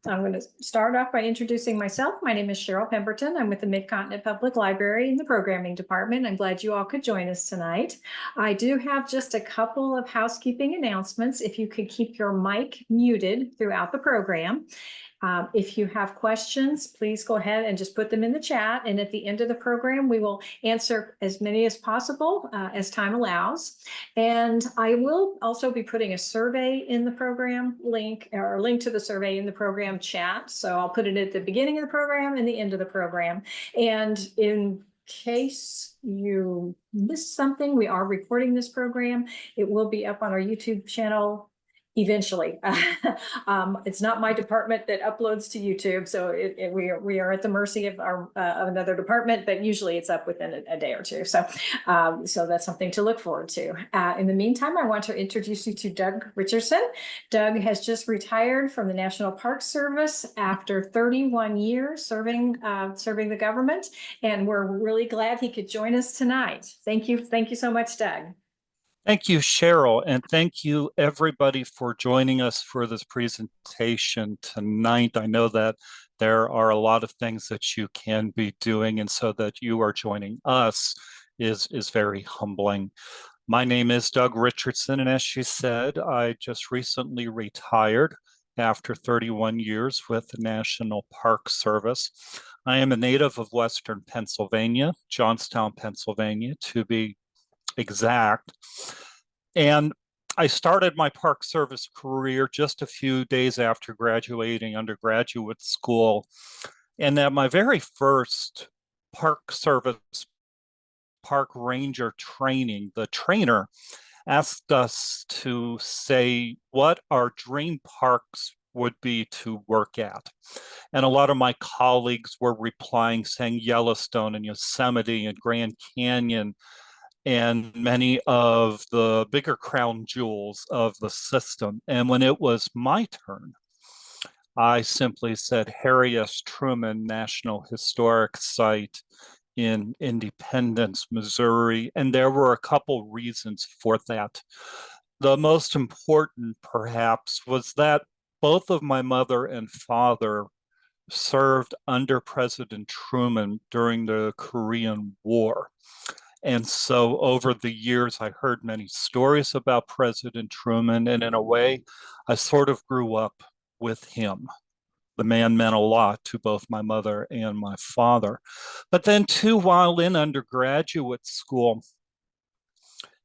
I'm going to start off by introducing myself. My name is Cheryl Pemberton. I'm with the Mid-Continent Public Library in the programming department. I'm glad you all could join us tonight. I do have just a couple of housekeeping announcements. If you could keep your mic muted throughout the program. If you have questions, please go ahead and just put them in the chat. And at the end of the program, we will answer as many as possible as time allows. And I will also be putting a survey in the program link, or link to the survey in the program chat. So I'll put it at the beginning of the program and the end of the program. And in case you missed something, we are recording this program. It will be up on our YouTube channel eventually. It's not my department that uploads to YouTube, so we are at the mercy of our of another department, but usually it's up within a day or two. So so that's something to look forward to. In the meantime, I want to introduce you to Doug Richardson. Doug has just retired from the National Park Service after 31 years serving the government, and we're really glad he could join us tonight. Thank you so much, Doug. Thank you, Cheryl, and thank you everybody for joining us for this presentation tonight. I know that there are a lot of things that you can be doing, and so that you are joining us is very humbling. My name is Doug Richardson, and as she said, I just recently retired after 31 years with the National Park Service. I am a native of Western Pennsylvania, Johnstown, Pennsylvania, to be exact. And I started my Park Service career just a few days after graduating undergraduate school. And at my very first Park Service park ranger training, the trainer asked us to say what our dream parks would be to work at. And a lot of my colleagues were replying saying Yellowstone and Yosemite and Grand Canyon and many of the bigger crown jewels of the system. And when it was my turn, I simply said Harry S. Truman National Historic Site in Independence, Missouri. And there were a couple reasons for that. The most important, perhaps, was that both of my mother and father served under President Truman during the Korean War. And so over the years, I heard many stories about President Truman, and in a way, I sort of grew up with him. The man meant a lot to both my mother and my father. But then too, while in undergraduate school,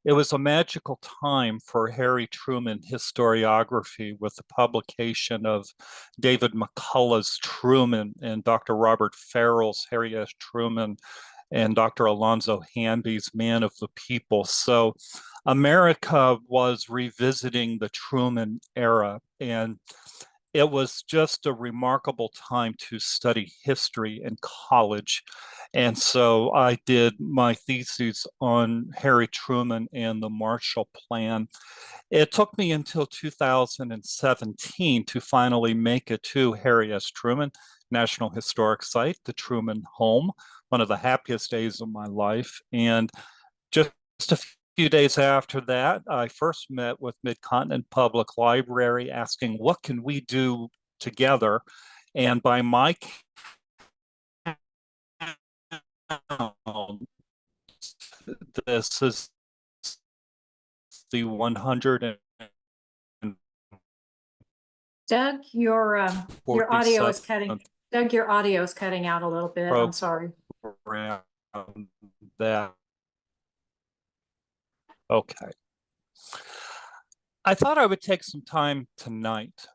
it was a magical time for Harry Truman historiography with the publication of David McCullough's Truman and Dr. Robert Farrell's Harry S. Truman and Dr. Alonzo Hanby's Man of the People. So America was revisiting the Truman era, and it was just a remarkable time to study history in college. And so I did my thesis on Harry Truman and the Marshall Plan. It took me until 2017 to finally make it to Harry S. Truman National Historic Site, the Truman home, one of the happiest days of my life. And just a few days after that, I first met with Mid-Continent Public Library asking, what can we do together? And by my count, this is the 100 Doug, your audio is cutting. Doug, your audio is cutting out a little bit. I'm sorry. That. Okay. I thought I would take some time tonight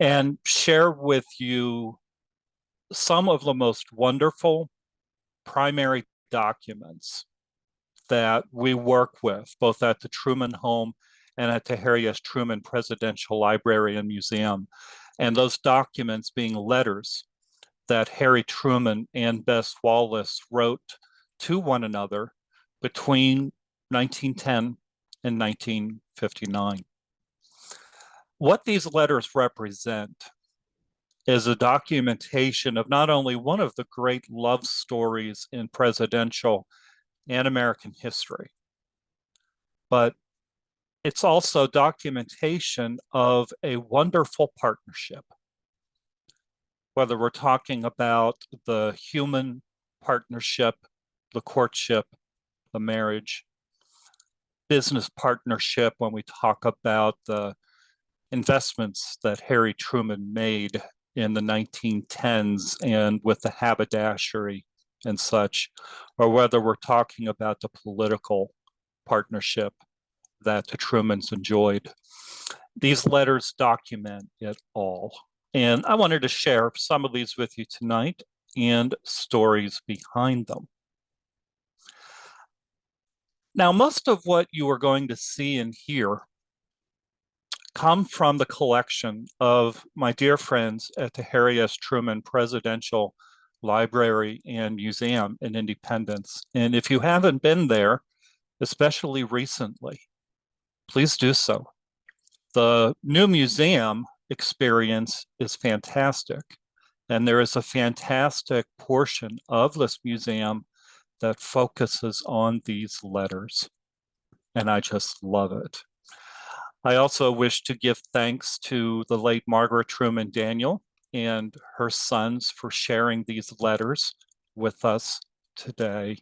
and share with you some of the most wonderful primary documents that we work with, both at the Truman Home and at the Harry S. Truman Presidential Library and Museum. And those documents being letters that Harry Truman and Bess Wallace wrote to one another between 1910 and 1959. What these letters represent is a documentation of not only one of the great love stories in presidential and American history, but It's also documentation of a wonderful partnership, whether we're talking about the human partnership, the courtship, the marriage, business partnership, when we talk about the investments that Harry Truman made in the 1910s and with the haberdashery and such, or whether we're talking about the political partnership that the Trumans enjoyed. These letters document it all. And I wanted to share some of these with you tonight and stories behind them. Now, most of what you are going to see and hear come from the collection of my dear friends at the Harry S. Truman Presidential Library and Museum in Independence. And if you haven't been there, especially recently, please do so. The new museum experience is fantastic. And there is a fantastic portion of this museum that focuses on these letters. And I just love it. I also wish to give thanks to the late Margaret Truman Daniel and her sons for sharing these letters with us today.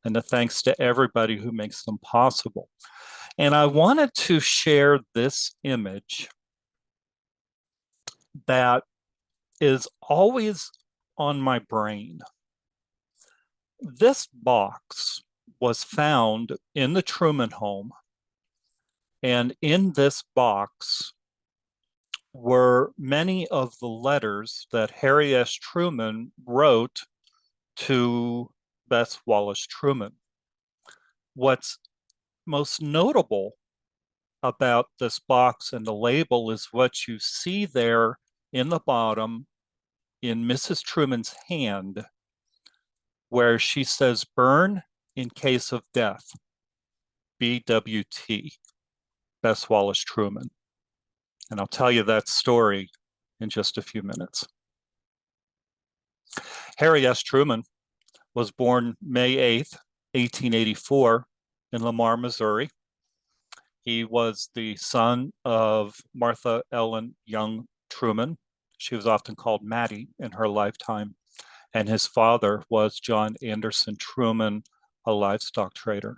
And a thanks to everybody who makes them possible. And I wanted to share this image that is always on my brain. This box was found in the Truman home, and in this box were many of the letters that Harry S. Truman wrote to Bess Wallace Truman. What's most notable about this box and the label is what you see there in the bottom in Mrs. Truman's hand, where she says, "Burn in case of death, BWT, Bess Wallace Truman." And I'll tell you that story in just a few minutes. Harry S. Truman was born May 8th, 1884 in Lamar, Missouri. He was the son of Martha Ellen Young Truman. She was often called Mattie in her lifetime. And his father was John Anderson Truman, a livestock trader.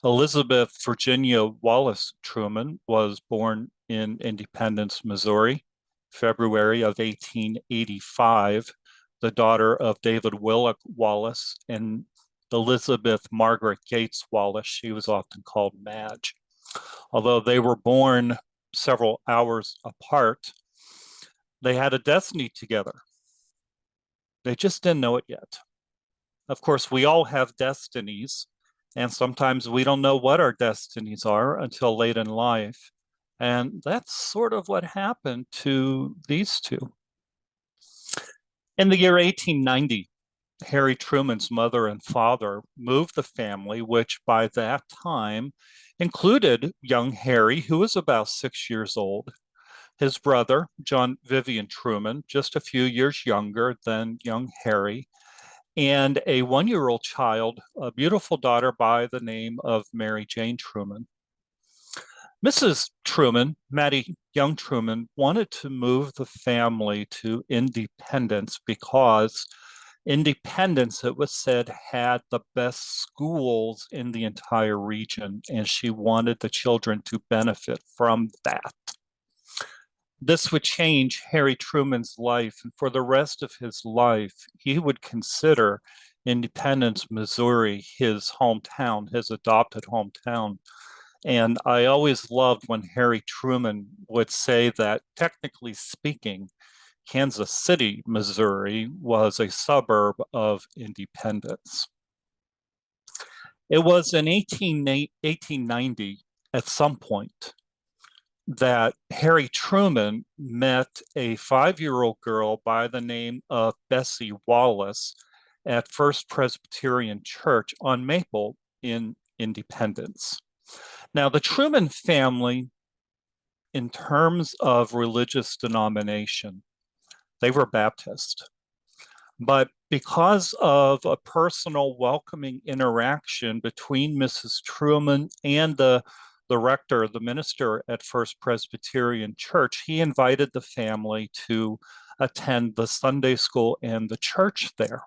Elizabeth Virginia Wallace Truman was born in Independence, Missouri, February of 1885, the daughter of David Willock Wallace and Elizabeth Margaret Gates Wallace. She was often called Madge. Although they were born several hours apart, they had a destiny together. They just didn't know it yet. Of course, we all have destinies, and sometimes we don't know what our destinies are until late in life. And that's sort of what happened to these two. In the year 1890, Harry Truman's mother and father moved the family, which by that time included young Harry, who was about 6 years old, his brother, John Vivian Truman, just a few years younger than young Harry, and a 1-year-old child, a beautiful daughter by the name of Mary Jane Truman. Mrs. Truman, Mattie Young Truman, wanted to move the family to Independence because Independence, it was said, had the best schools in the entire region, and she wanted the children to benefit from that. This would change Harry Truman's life, and for the rest of his life, he would consider Independence, Missouri, his hometown, his adopted hometown. And I always loved when Harry Truman would say that, technically speaking, Kansas City, Missouri was a suburb of Independence. It was in 1890, at some point, that Harry Truman met a 5-year-old girl by the name of Bessie Wallace at First Presbyterian Church on Maple in Independence. Now, the Truman family, in terms of religious denomination, they were Baptist. But because of a personal welcoming interaction between Mrs. Truman and the the rector, the minister at First Presbyterian Church, he invited the family to attend the Sunday school and the church there.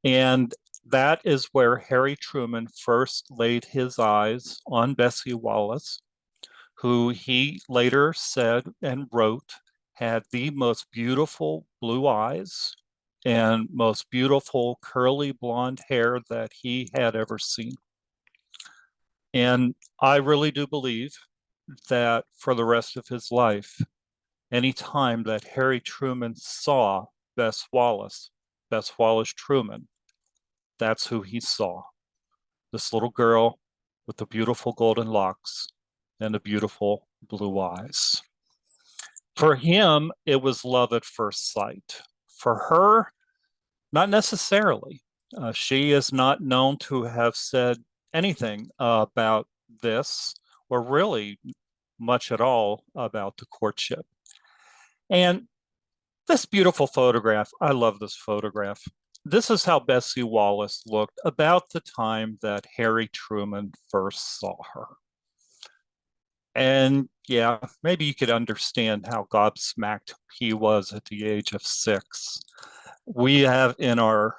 And that is where Harry Truman first laid his eyes on Bessie Wallace, who he later said and wrote had the most beautiful blue eyes and most beautiful curly blonde hair that he had ever seen. And I really do believe that for the rest of his life, any time that Harry Truman saw Bess Wallace Truman, that's who he saw. This little girl with the beautiful golden locks and the beautiful blue eyes. For him, it was love at first sight. For her, not necessarily. She is not known to have said anything about this, or really much at all about the courtship. And this beautiful photograph, I love this photograph. This is how Bessie Wallace looked about the time that Harry Truman first saw her. And yeah, maybe you could understand how gobsmacked he was at the age of 6. We have in our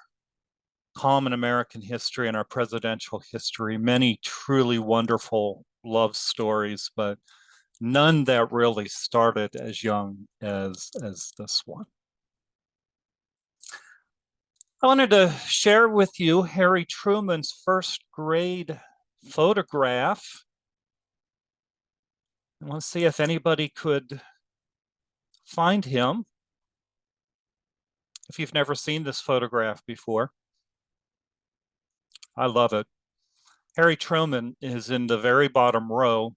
common American history and our presidential history many truly wonderful love stories, but none that really started as young as this one. I wanted to share with you Harry Truman's first grade photograph. I want to see if anybody could find him. If you've never seen this photograph before, I love it. Harry Truman is in the very bottom row,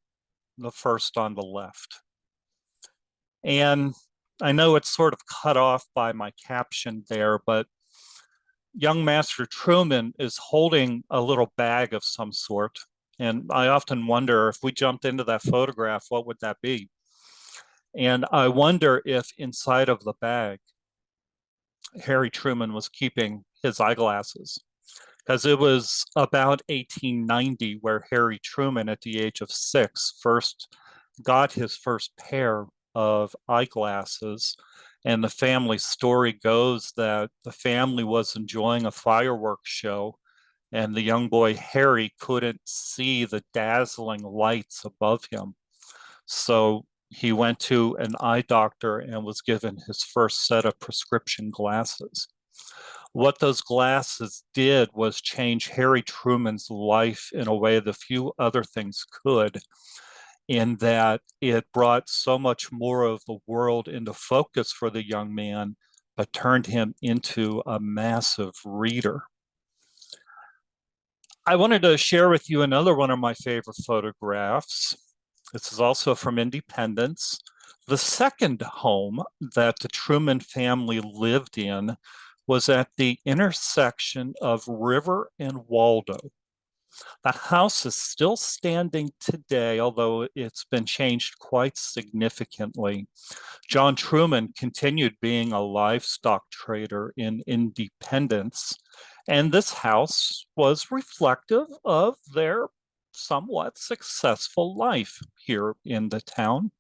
the first on the left. And I know it's sort of cut off by my caption there, but young Master Truman is holding a little bag of some sort. And I often wonder if we jumped into that photograph, what would that be? And I wonder if inside of the bag, Harry Truman was keeping his eyeglasses, because it was about 1890 where Harry Truman, at the age of 6, first got his first pair of eyeglasses. And the family story goes that the family was enjoying a fireworks show, and the young boy Harry couldn't see the dazzling lights above him. So he went to an eye doctor and was given his first set of prescription glasses. What those glasses did was change Harry Truman's life in a way that few other things could, in that it brought so much more of the world into focus for the young man, but turned him into a massive reader. I wanted to share with you another one of my favorite photographs. This is also from Independence. The second home that the Truman family lived in was at the intersection of River and Waldo. The house is still standing today, although it's been changed quite significantly. John Truman continued being a livestock trader in Independence, and this house was reflective of their somewhat successful life here in the town.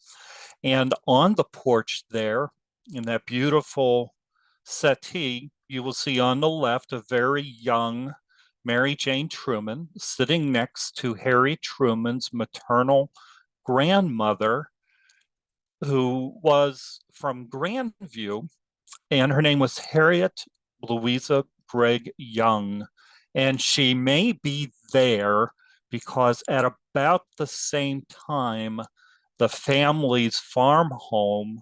And on the porch there, in that beautiful settee, you will see on the left a very young Mary Jane Truman sitting next to Harry Truman's maternal grandmother, who was from Grandview, and her name was Harriet Louisa Gregg Young. And she may be there because at about the same time, the family's farm home,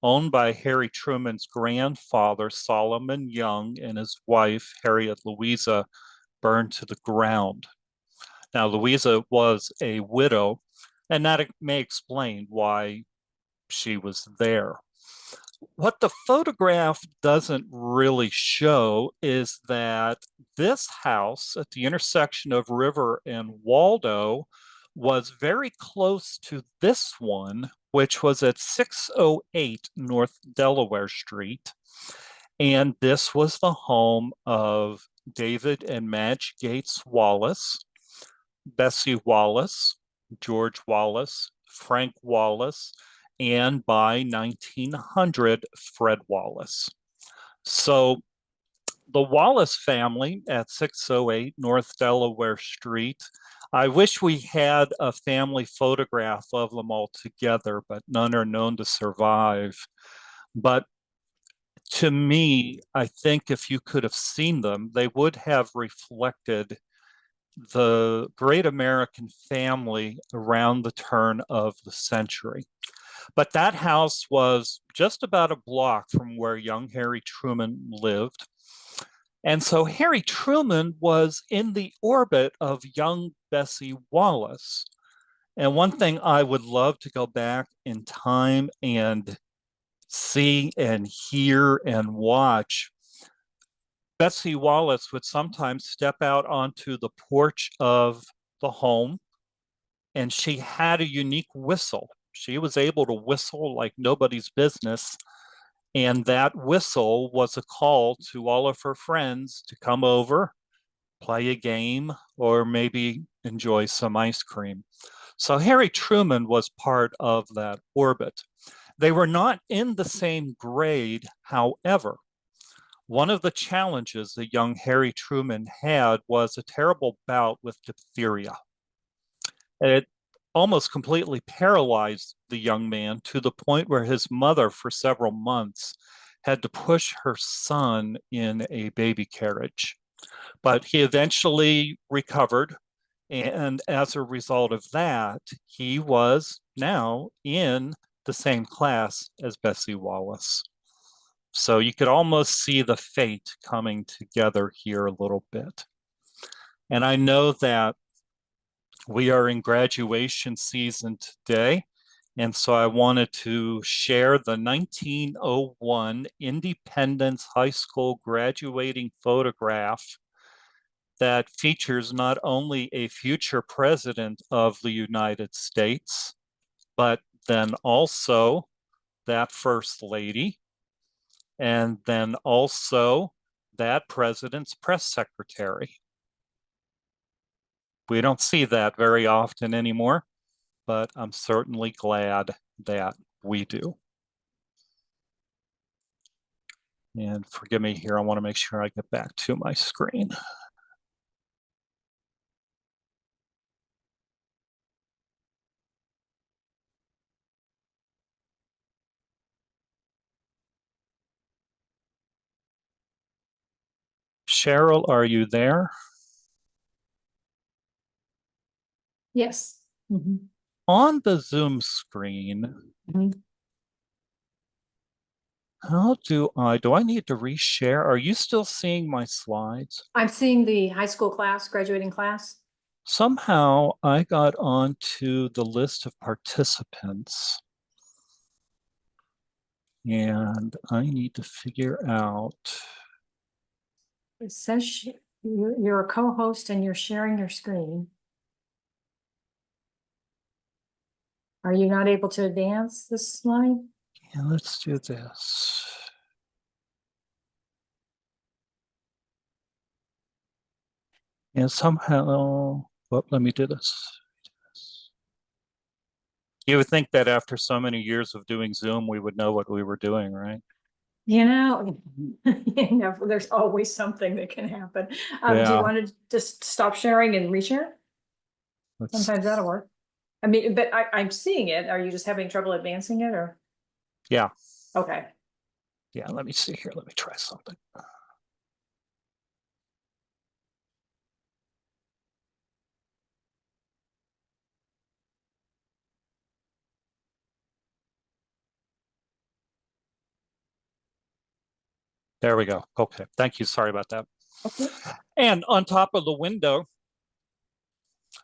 owned by Harry Truman's grandfather, Solomon Young, and his wife, Harriet Louisa, burned to the ground. Now, Louisa was a widow, and that may explain why she was there. What the photograph doesn't really show is that this house at the intersection of River and Waldo was very close to this one, which was at 608 North Delaware Street. And this was the home of David and Madge Gates Wallace, Bessie Wallace, George Wallace, Frank Wallace, and by 1900, Fred Wallace. So the Wallace family at 608 North Delaware Street. I wish we had a family photograph of them all together, but none are known to survive. But to me, I think if you could have seen them, they would have reflected the great American family around the turn of the century. But that house was just about a block from where young Harry Truman lived. And so Harry Truman was in the orbit of young Bessie Wallace. And one thing I would love to go back in time and see and hear and watch. Bessie Wallace would sometimes step out onto the porch of the home, and she had a unique whistle. She was able to whistle like nobody's business. And that whistle was a call to all of her friends to come over, play a game, or maybe enjoy some ice cream. So Harry Truman was part of that orbit. They were not in the same grade, however. One of the challenges that young Harry Truman had was a terrible bout with diphtheria. It almost completely paralyzed the young man to the point where his mother, for several months, had to push her son in a baby carriage. But he eventually recovered. And as a result of that, he was now in the same class as Bessie Wallace. So you could almost see the fate coming together here a little bit. And I know that we are in graduation season today. And so I wanted to share the 1901 Independence High School graduating photograph that features not only a future president of the United States, but then also that first lady, and then also that president's press secretary. We don't see that very often anymore, but I'm certainly glad that we do. And forgive me here, I want to make sure I get back to my screen. Cheryl, are you there? Yes. Mhm. On the Zoom screen, Mhm. how do I need to reshare? Are you still seeing my slides? I'm seeing the high school class, graduating class. Somehow I got onto the list of participants and I need to figure out. It says you're a co-host and you're sharing your screen. Are you not able to advance this slide? Yeah, let's do this. And somehow, well, let me do this. You would think that after so many years of doing Zoom, we would know what we were doing, right? You know, there's always something that can happen. Do you Yeah, want to just stop sharing and reshare? let's, Sometimes that'll work. I mean, but I'm seeing it. Are you just having trouble advancing it or? yeah, Okay. yeah, let me see here. Let me try something. There we go. Okay, thank you. Sorry about that. Okay. And on top of the window,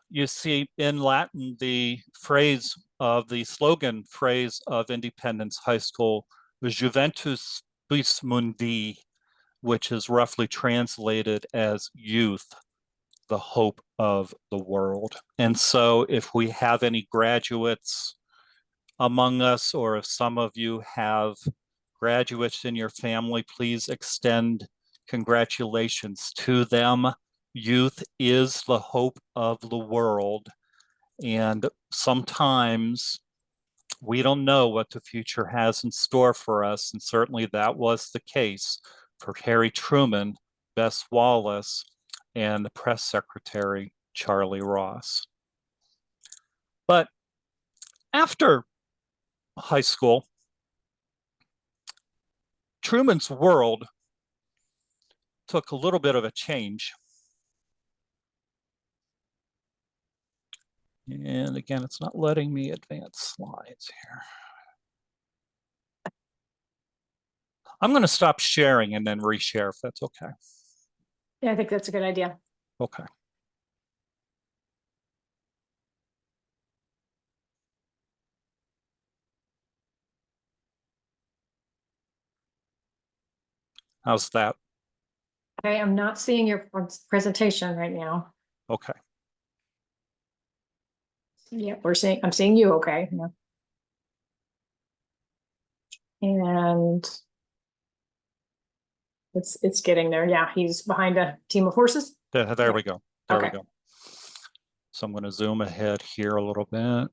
you see in Latin the phrase of the slogan phrase of Independence High School, Juventus Puis Mundi, which is roughly translated as youth, the hope of the world. And so if we have any graduates among us, or if some of you have graduates in your family, please extend congratulations to them. Youth is the hope of the world. And sometimes we don't know what the future has in store for us. And certainly that was the case for Harry Truman, Bess Wallace, and the press secretary, Charlie Ross. But after high school, Truman's world took a little bit of a change. And again, it's not letting me advance slides here. I'm going to stop sharing and then reshare if that's okay. Yeah, I think that's a good idea. Okay. How's that? Okay, I'm not seeing your presentation right now. Okay. Yeah, I'm seeing you okay. Yeah. And it's getting there. Yeah, he's behind a team of horses. There we go. There we Okay. go. So I'm going to zoom ahead here a little bit.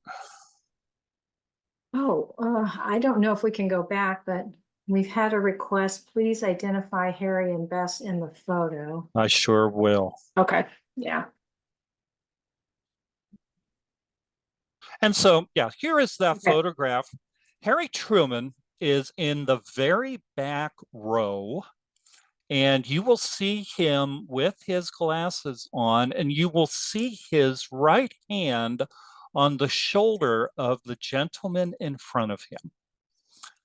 Oh, I don't know if we can go back, but we've had a request. Please identify Harry and Bess in the photo. I sure will. Okay, yeah. And so, yeah, here is that Okay. photograph. Harry Truman is in the very back row, and you will see him with his glasses on, and you will see his right hand on the shoulder of the gentleman in front of him.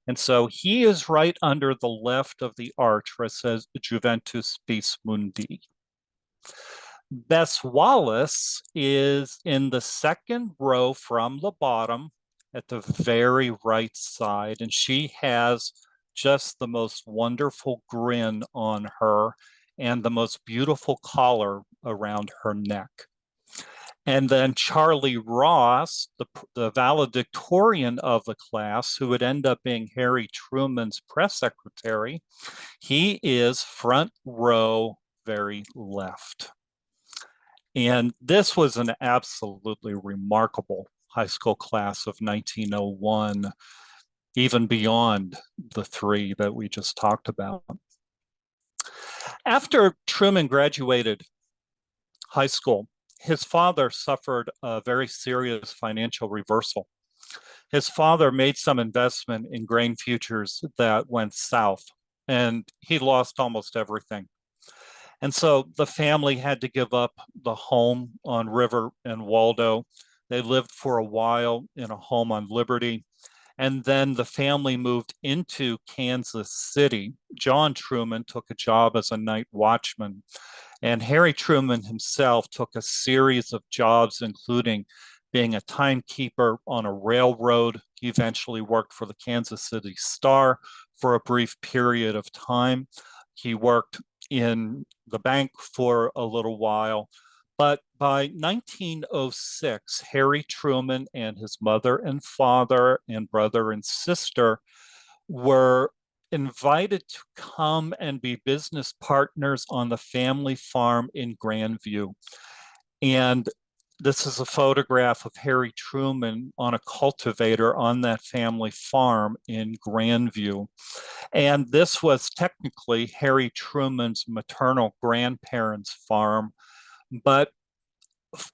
And so he is right under the left of the arch where it says Juventus Bis Mundi. Bess Wallace is in the second row from the bottom at the very right side, and she has just the most wonderful grin on her and the most beautiful collar around her neck. And then Charlie Ross, the valedictorian of the class, who would end up being Harry Truman's press secretary, he is front row, very left. And this was an absolutely remarkable high school class of 1901, even beyond the three that we just talked about. After Truman graduated high school, his father suffered a very serious financial reversal. His father made some investment in grain futures that went south, and he lost almost everything. And so the family had to give up the home on River and Waldo. They lived for a while in a home on Liberty. And then the family moved into Kansas City. John Truman took a job as a night watchman. And Harry Truman himself took a series of jobs, including being a timekeeper on a railroad. He eventually worked for the Kansas City Star for a brief period of time. He worked in the bank for a little while. But by 1906, Harry Truman and his mother and father and brother and sister were invited to come and be business partners on the family farm in Grandview. And this is a photograph of Harry Truman on a cultivator on that family farm in Grandview. And this was technically Harry Truman's maternal grandparents' farm, but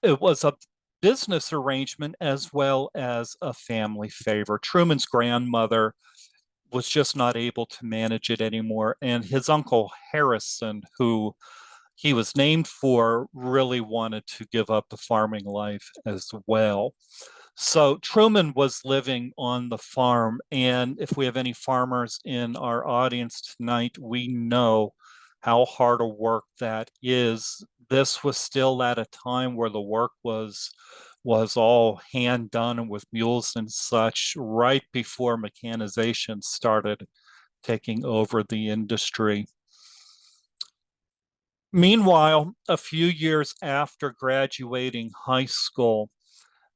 it was a business arrangement as well as a family favor. Truman's grandmother was just not able to manage it anymore. And his uncle Harrison, who he was named for, really wanted to give up the farming life as well. So Truman was living on the farm. And if we have any farmers in our audience tonight, we know how hard a work that is. This was still at a time where the work was all hand done with mules and such, right before mechanization started taking over the industry. Meanwhile, a few years after graduating high school,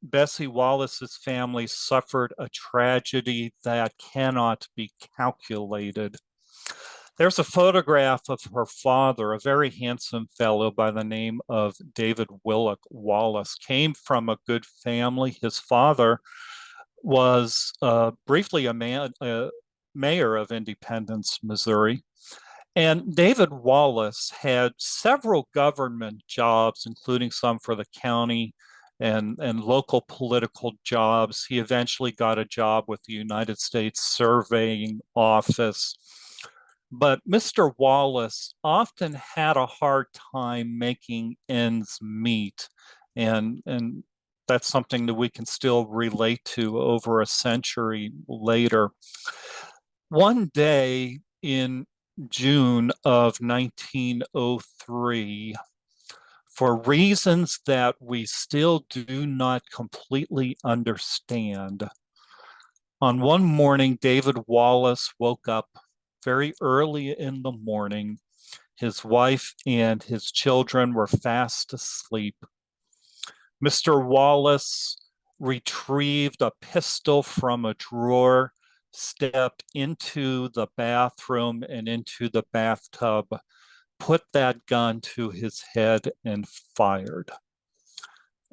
Bessie Wallace's family suffered a tragedy that cannot be calculated. There's a photograph of her father, a very handsome fellow by the name of David Willock Wallace. Came from a good family. His father was briefly a mayor of Independence, Missouri. And David Wallace had several government jobs, including some for the county and local political jobs. He eventually got a job with the United States Surveying Office. But Mr. Wallace often had a hard time making ends meet. And that's something that we can still relate to over a century later. One day in June of 1903, for reasons that we still do not completely understand, on one morning, David Wallace woke up very early in the morning. His wife and his children were fast asleep. Mr. Wallace retrieved a pistol from a drawer, stepped into the bathroom and into the bathtub, put that gun to his head and fired.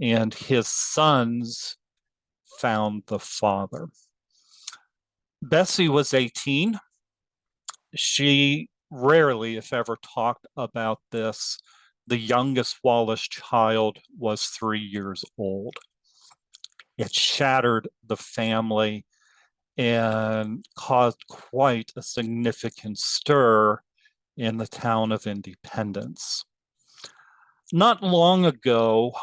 And his sons found the father. Bessie was 18. She rarely, if ever, talked about this. The youngest Wallace child was 3 years old. It shattered the family and caused quite a significant stir in the town of Independence. Not long ago,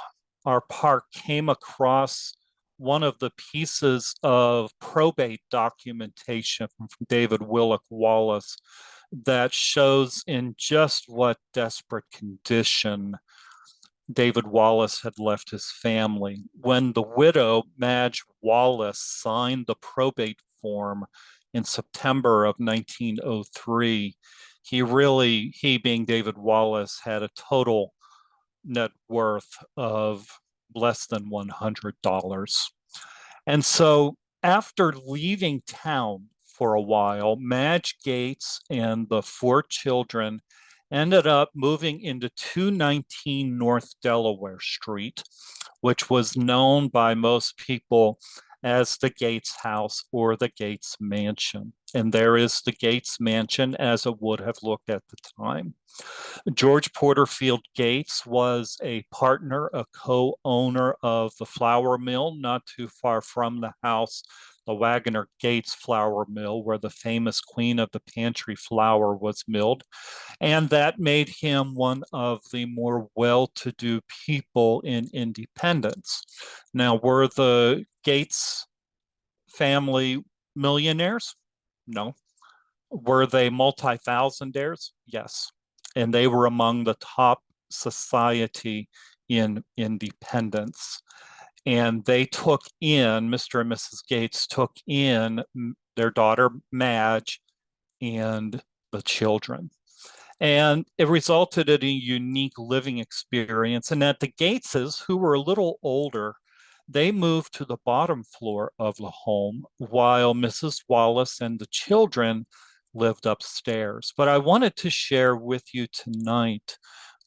our park came across one of the pieces of probate documentation from David Willock Wallace that shows in just what desperate condition David Wallace had left his family. When the widow, Madge Wallace, signed the probate form in September of 1903, he being David Wallace, had a total net worth of less than $100. And so after leaving town for a while, Madge Gates and the four children ended up moving into 219 North Delaware Street, which was known by most people as the Gates house or the Gates mansion. And there is the Gates mansion as it would have looked at the time. George Porterfield Gates was a partner, a co-owner of the flour mill not too far from the house, the Wagoner Gates flour mill, where the famous Queen of the Pantry flour was milled. And that made him one of the more well-to-do people in Independence. Now, were the Gates family millionaires? No. Were they multi-thousandaires? Yes. And they were among the top society in Independence. And they took in, Mr. and Mrs. Gates took in their daughter, Madge, and the children. And it resulted in a unique living experience. And that the Gateses, who were a little older, they moved to the bottom floor of the home while Mrs. Wallace and the children lived upstairs. But I wanted to share with you tonight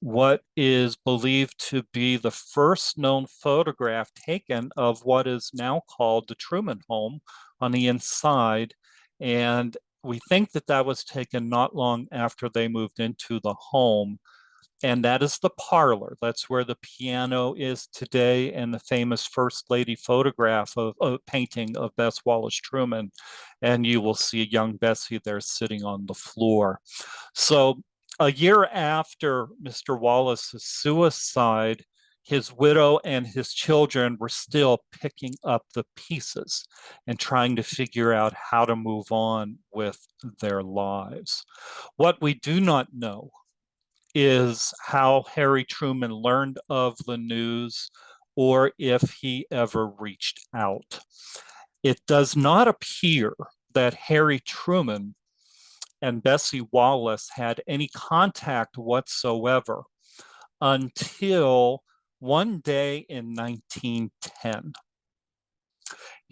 what is believed to be the first known photograph taken of what is now called the Truman home on the inside. And we think that that was taken not long after they moved into the home. And that is the parlor. That's where the piano is today, and the famous First Lady photograph of a painting of Bess Wallace Truman. And you will see young Bessie there sitting on the floor. So a year after Mr. Wallace's suicide, his widow and his children were still picking up the pieces and trying to figure out how to move on with their lives. What we do not know is how Harry Truman learned of the news or if he ever reached out. It does not appear that Harry Truman and Bessie Wallace had any contact whatsoever until one day in 1910.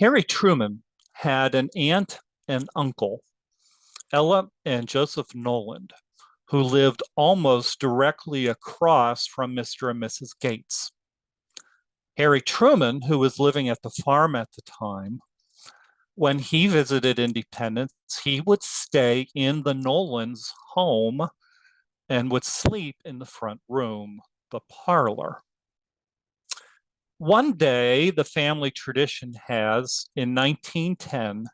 Harry Truman had an aunt and uncle Ella and Joseph Noland, who lived almost directly across from Mr. and Mrs. Gates. Harry Truman, who was living at the farm at the time, when he visited Independence, he would stay in the Nolan's home and would sleep in the front room, the parlor. One day, the family tradition has, in 1910,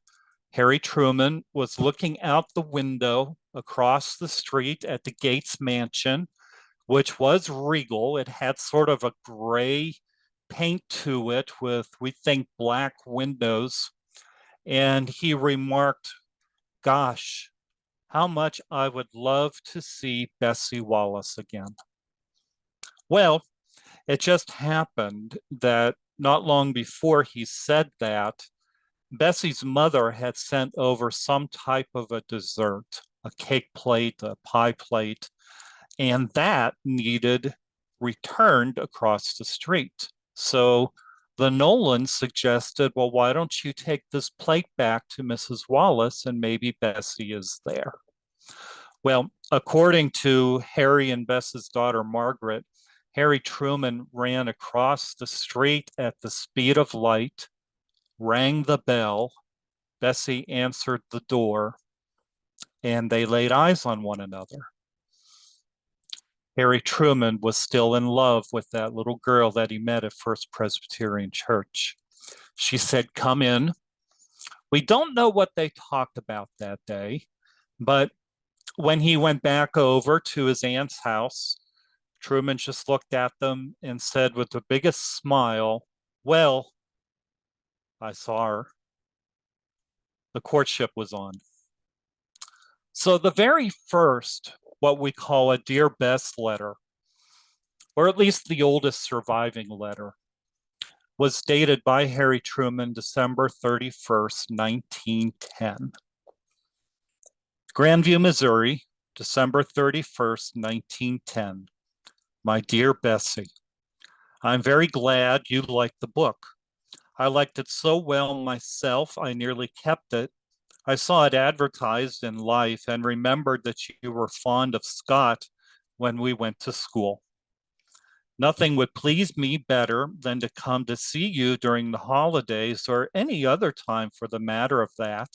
Harry Truman was looking out the window across the street at the Gates Mansion, which was regal. It had sort of a gray paint to it with, we think, black windows. And he remarked, "Gosh, how much I would love to see Bessie Wallace again." Well, it just happened that not long before he said that, Bessie's mother had sent over some type of a dessert, a cake plate, a pie plate, and that needed returned across the street. So the Nolans suggested, well, why don't you take this plate back to Mrs. Wallace and maybe Bessie is there? Well, according to Harry and Bess's daughter, Margaret, Harry Truman ran across the street at the speed of light, rang the bell. Bessie answered the door, and they laid eyes on one another. Harry Truman was still in love with that little girl that he met at First Presbyterian Church. She said, "Come in." We don't know what they talked about that day, but when he went back over to his aunt's house, Truman just looked at them and said with the biggest smile, "Well, I saw her." The courtship was on. So the very first, what we call a Dear Bess letter, or at least the oldest surviving letter, was dated by Harry Truman December 31st, 1910. Grandview, Missouri, December 31st, 1910. My dear Bessie, I'm very glad you liked the book. I liked it so well myself, I nearly kept it. I saw it advertised in Life and remembered that you were fond of Scott when we went to school. Nothing would please me better than to come to see you during the holidays or any other time for the matter of that.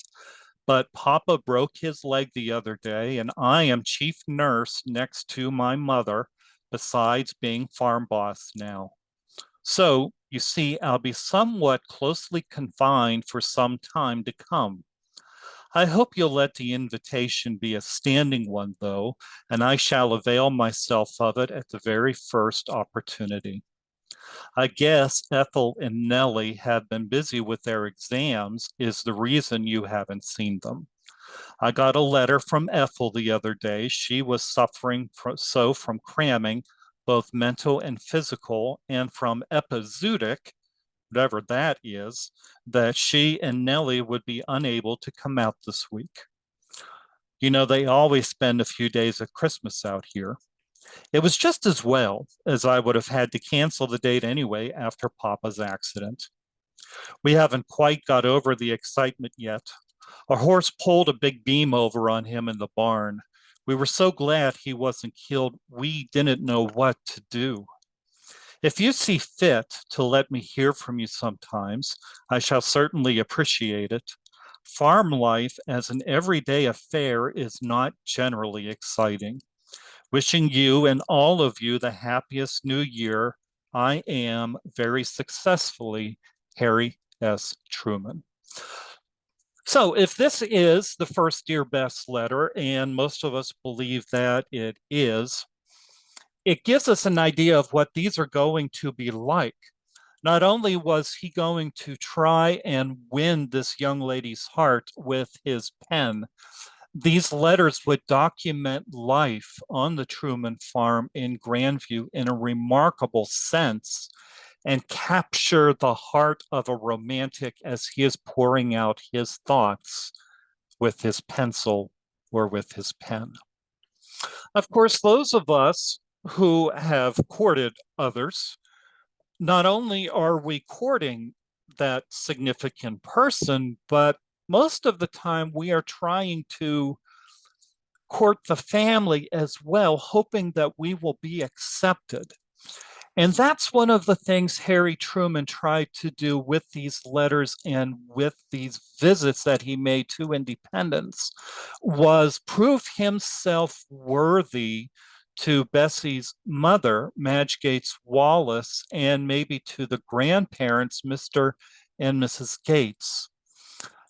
But Papa broke his leg the other day, and I am chief nurse next to my mother, besides being farm boss now. So, you see, I'll be somewhat closely confined for some time to come. I hope you'll let the invitation be a standing one, though, and I shall avail myself of it at the very first opportunity. I guess Ethel and Nellie have been busy with their exams, is the reason you haven't seen them. I got a letter from Ethel the other day. She was suffering from cramming, both mental and physical, and from epizootic, whatever that is, that she and Nellie would be unable to come out this week. You know, they always spend a few days of Christmas out here. It was just as well, as I would have had to cancel the date anyway after Papa's accident. We haven't quite got over the excitement yet. A horse pulled a big beam over on him in the barn. We were so glad he wasn't killed, we didn't know what to do. If you see fit to let me hear from you sometimes, I shall certainly appreciate it. Farm life as an everyday affair is not generally exciting. Wishing you and all of you the happiest new year. I am very successfully Harry S. Truman. So if this is the first Dear Bess letter, and most of us believe that it is, it gives us an idea of what these are going to be like. Not only was he going to try and win this young lady's heart with his pen, these letters would document life on the Truman farm in Grandview in a remarkable sense and capture the heart of a romantic as he is pouring out his thoughts with his pencil or with his pen. Of course, those of us who have courted others, not only are we courting that significant person, but most of the time we are trying to court the family as well, hoping that we will be accepted. And that's one of the things Harry Truman tried to do with these letters and with these visits that he made to Independence, was prove himself worthy to Bessie's mother, Madge Gates Wallace, and maybe to the grandparents, Mr. and Mrs. Gates.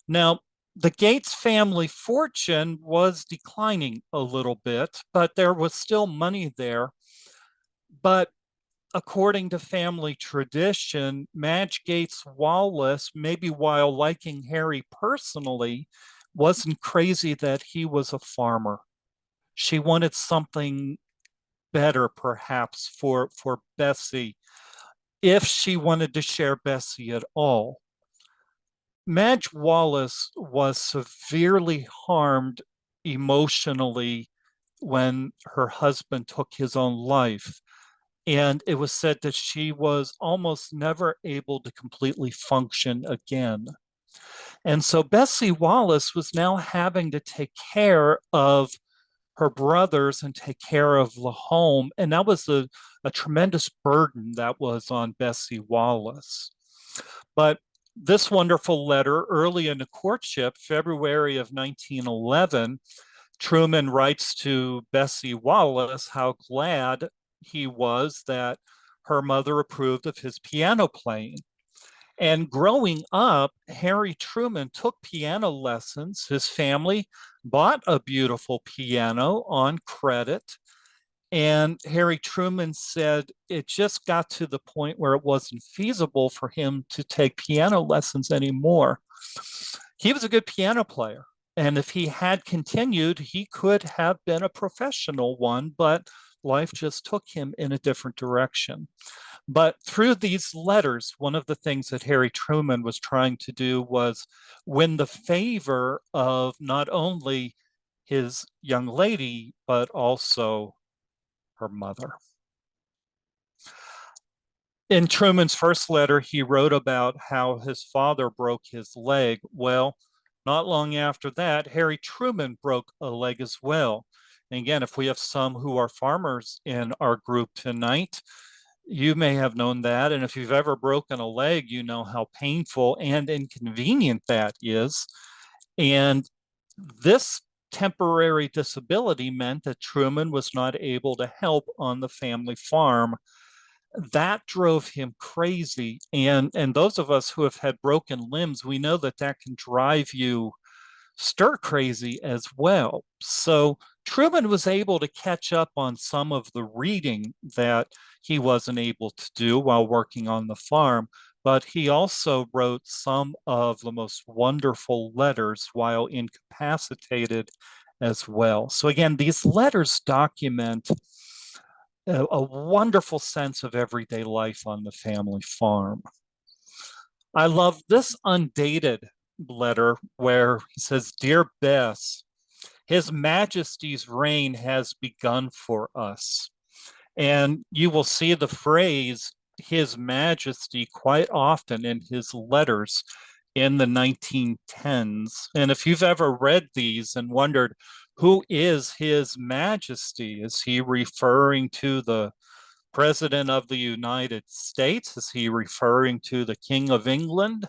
Now, the Gates family fortune was declining a little bit, but there was still money there. But according to family tradition, Madge Gates Wallace, maybe while liking Harry personally, wasn't crazy that he was a farmer. She wanted something better, perhaps, for Bessie, if she wanted to share Bessie at all. Madge Wallace was severely harmed emotionally when her husband took his own life. And it was said that she was almost never able to completely function again. And so Bessie Wallace was now having to take care of her brothers and take care of the home. And that was a tremendous burden that was on Bessie Wallace. But this wonderful letter, early in the courtship, February of 1911, Truman writes to Bessie Wallace how glad he was that her mother approved of his piano playing. And growing up, Harry Truman took piano lessons. His family bought a beautiful piano on credit. And Harry Truman said it just got to the point where it wasn't feasible for him to take piano lessons anymore. He was a good piano player. And if he had continued, he could have been a professional one, but life just took him in a different direction. But through these letters, one of the things that Harry Truman was trying to do was win the favor of not only his young lady, but also her mother. In Truman's first letter, he wrote about how his father broke his leg. Well, not long after that, Harry Truman broke a leg as well. And again, if we have some who are farmers in our group tonight, you may have known that. And if you've ever broken a leg, you know how painful and inconvenient that is. And this temporary disability meant that Truman was not able to help on the family farm. That drove him crazy. And those of us who have had broken limbs, we know that that can drive you stir crazy as well. So Truman was able to catch up on some of the reading that he wasn't able to do while working on the farm, but he also wrote some of the most wonderful letters while incapacitated as well. So again, these letters document a wonderful sense of everyday life on the family farm. I love this undated letter where he says, "Dear Bess, His Majesty's reign has begun for us." And you will see the phrase His Majesty quite often in his letters in the 1910s. And if you've ever read these and wondered, who is His Majesty? Is he referring to the President of the United States? Is he referring to the King of England?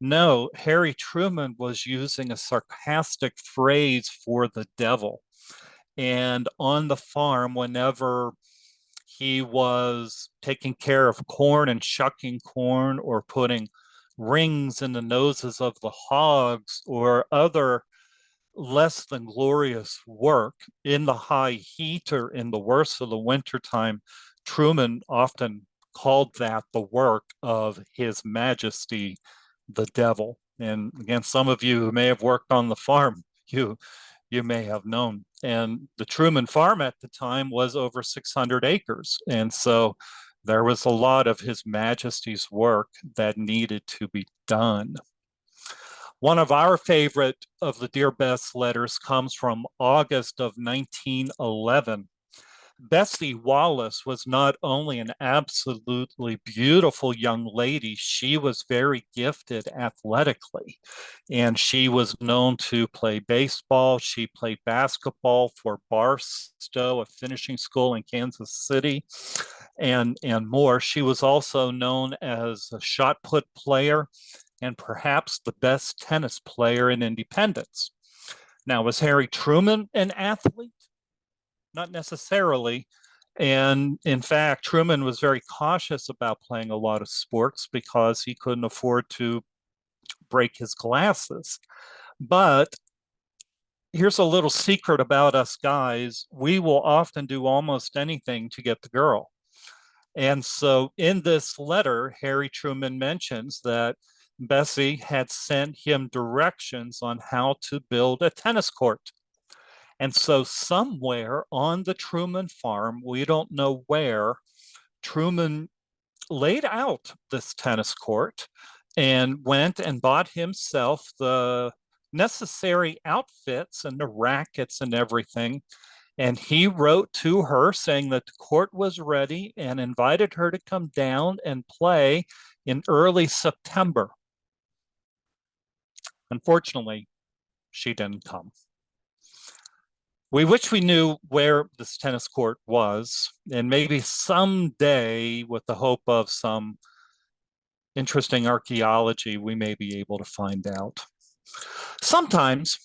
No, Harry Truman was using a sarcastic phrase for the devil. And on the farm, whenever he was taking care of corn and shucking corn or putting rings in the noses of the hogs or other less than glorious work in the high heat or in the worst of the wintertime, Truman often called that the work of His Majesty, the devil. And again, some of you who may have worked on the farm, you may have known. And the Truman farm at the time was over 600 acres. And so there was a lot of His Majesty's work that needed to be done. One of our favorite of the Dear Bess letters comes from August of 1911. Bessie Wallace was not only an absolutely beautiful young lady, she was very gifted athletically. And she was known to play baseball. She played basketball for Barstow, a finishing school in Kansas City, and more. She was also known as a shot put player and perhaps the best tennis player in Independence. Now, was Harry Truman an athlete? Not necessarily. And in fact, Truman was very cautious about playing a lot of sports because he couldn't afford to break his glasses. But here's a little secret about us guys: we will often do almost anything to get the girl. And so in this letter, Harry Truman mentions that Bessie had sent him directions on how to build a tennis court. And so somewhere on the Truman farm, we don't know where, Truman laid out this tennis court and went and bought himself the necessary outfits and the rackets and everything. And he wrote to her saying that the court was ready and invited her to come down and play in early September. Unfortunately, she didn't come. We wish we knew where this tennis court was, and maybe someday, with the hope of some interesting archaeology, we may be able to find out. Sometimes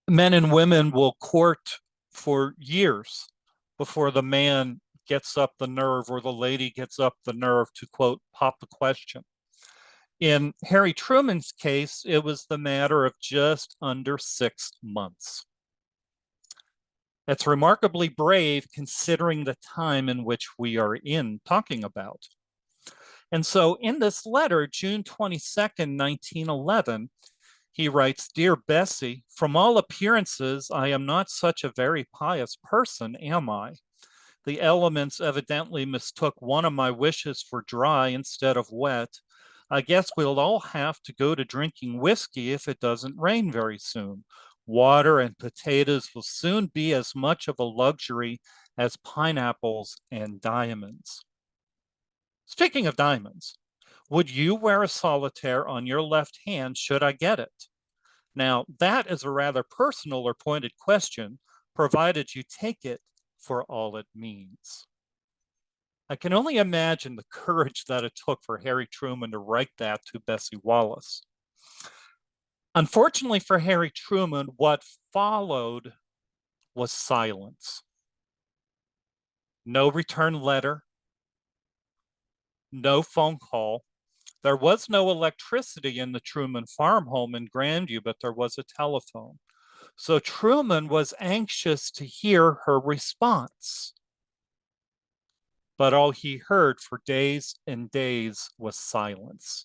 men and women will court for years before the man gets up the nerve or the lady gets up the nerve to, quote, pop the question. In Harry Truman's case, it was the matter of just under 6 months. That's remarkably brave considering the time in which we are in talking about. And so in this letter, June 22nd, 1911, he writes, "Dear Bessie, from all appearances, I am not such a very pious person, am I? The elements evidently mistook one of my wishes for dry instead of wet. I guess we'll all have to go to drinking whiskey if it doesn't rain very soon. Water and potatoes will soon be as much of a luxury as pineapples and diamonds." Speaking of diamonds, would you wear a solitaire on your left hand should I get it? Now, that is a rather personal or pointed question, provided you take it for all it means. I can only imagine the courage that it took for Harry Truman to write that to Bessie Wallace. Unfortunately for Harry Truman, what followed was silence. No return letter, no phone call. There was no electricity in the Truman farm home in Grandview, but there was a telephone. So Truman was anxious to hear her response. But all he heard for days and days was silence.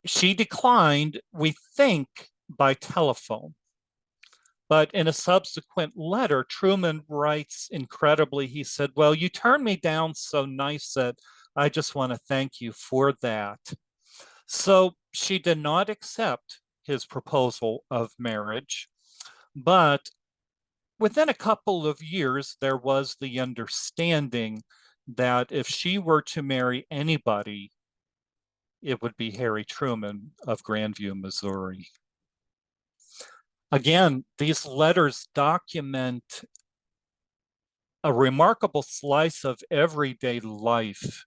She declined, we think, by telephone. But in a subsequent letter, Truman writes incredibly, he said, "Well, you turned me down so nice that I just want to thank you for that." So she did not accept his proposal of marriage, but within a couple of years, there was the understanding that if she were to marry anybody, it would be Harry Truman of Grandview, Missouri. Again, these letters document a remarkable slice of everyday life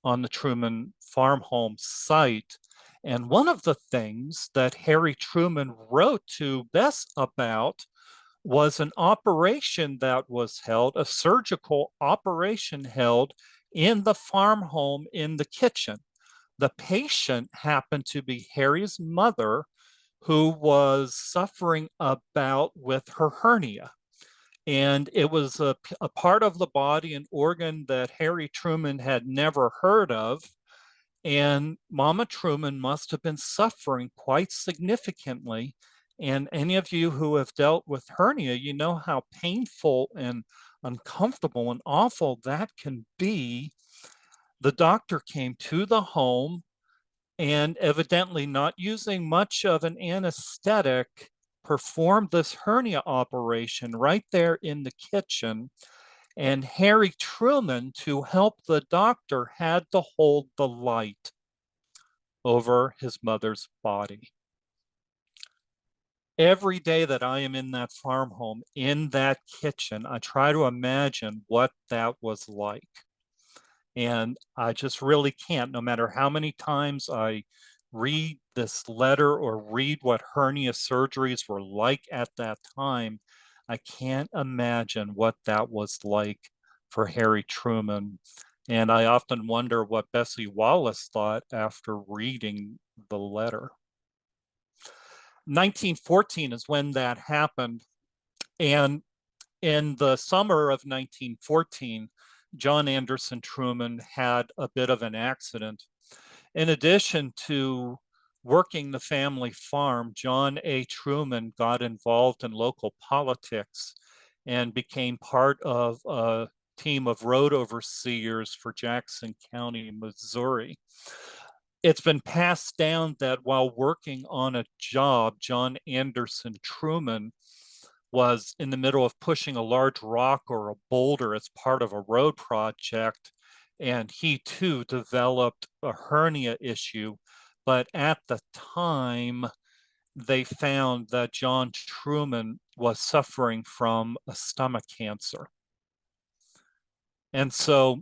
on the Truman farm home site. And one of the things that Harry Truman wrote to Bess about was an operation that was held, a surgical operation held in the farm home in the kitchen. The patient happened to be Harry's mother, who was suffering about with her hernia. And it was a part of the body, an organ that Harry Truman had never heard of. And Mama Truman must have been suffering quite significantly. And any of you who have dealt with hernia, you know how painful and uncomfortable and awful that can be. The doctor came to the home and, evidently not using much of an anesthetic, performed this hernia operation right there in the kitchen. And Harry Truman, to help the doctor, had to hold the light over his mother's body. Every day that I am in that farm home, in that kitchen, I try to imagine what that was like. And I just really can't, no matter how many times I read this letter or read what hernia surgeries were like at that time, I can't imagine what that was like for Harry Truman. And I often wonder what Bessie Wallace thought after reading the letter. 1914 is when that happened. And in the summer of 1914, John Anderson Truman had a bit of an accident. In addition to working the family farm, John A. Truman got involved in local politics and became part of a team of road overseers for Jackson County, Missouri. It's been passed down that while working on a job, John Anderson Truman was in the middle of pushing a large rock or a boulder as part of a road project, and he too developed a hernia issue. But at the time, they found that John Truman was suffering from a stomach cancer. And so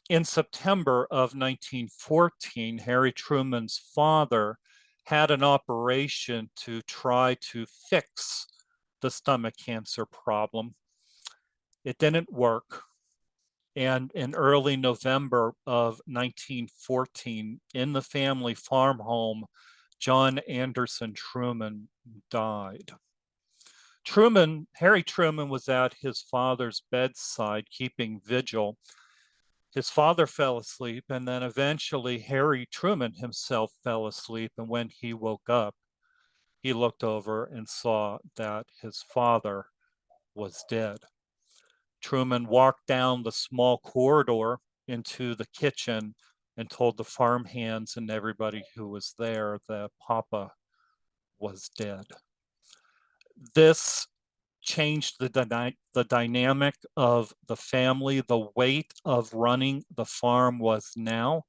in September of 1914, Harry Truman's father had an operation to try to fix the stomach cancer problem. It didn't work. And in early November of 1914, in the family farm home, John Anderson Truman died. Harry Truman was at his father's bedside keeping vigil. His father fell asleep, and then eventually Harry Truman himself fell asleep. And when he woke up, he looked over and saw that his father was dead. Truman walked down the small corridor into the kitchen and told the farmhands and everybody who was there that Papa was dead. This changed the dynamic of the family. The weight of running the farm was now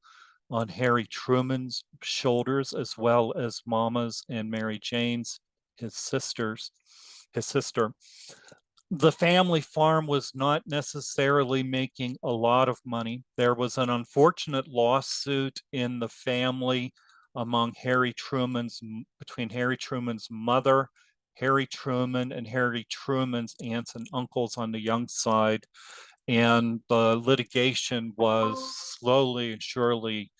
on Harry Truman's shoulders, as well as Mama's and Mary Jane's, his sister. The family farm was not necessarily making a lot of money. There was an unfortunate lawsuit in the family between Harry Truman's mother, Harry Truman, and Harry Truman's aunts and uncles on the young side. And the litigation was slowly and surely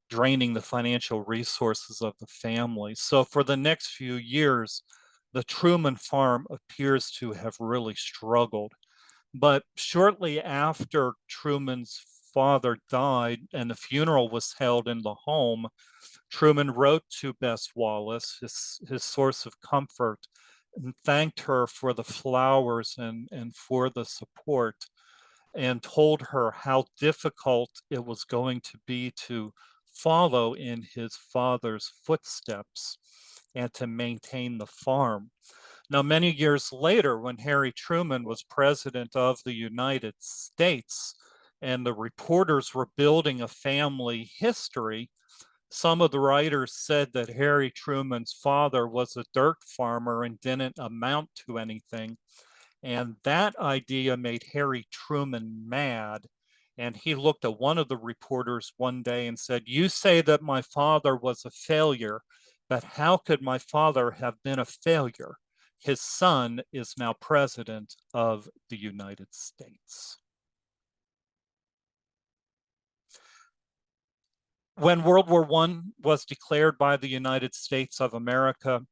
draining the financial resources of the family. So for the next few years, the Truman farm appears to have really struggled. But shortly after Truman's father died and the funeral was held in the home, Truman wrote to Bess Wallace, his source of comfort, and thanked her for the flowers and for the support, and told her how difficult it was going to be to follow in his father's footsteps and to maintain the farm. Now, many years later, when Harry Truman was president of the United States and the reporters were building a family history, some of the writers said that Harry Truman's father was a dirt farmer and didn't amount to anything. And that idea made Harry Truman mad. And he looked at one of the reporters one day and said, "You say that my father was a failure, but how could my father have been a failure? His son is now president of the United States." When World War I was declared by the United States of America,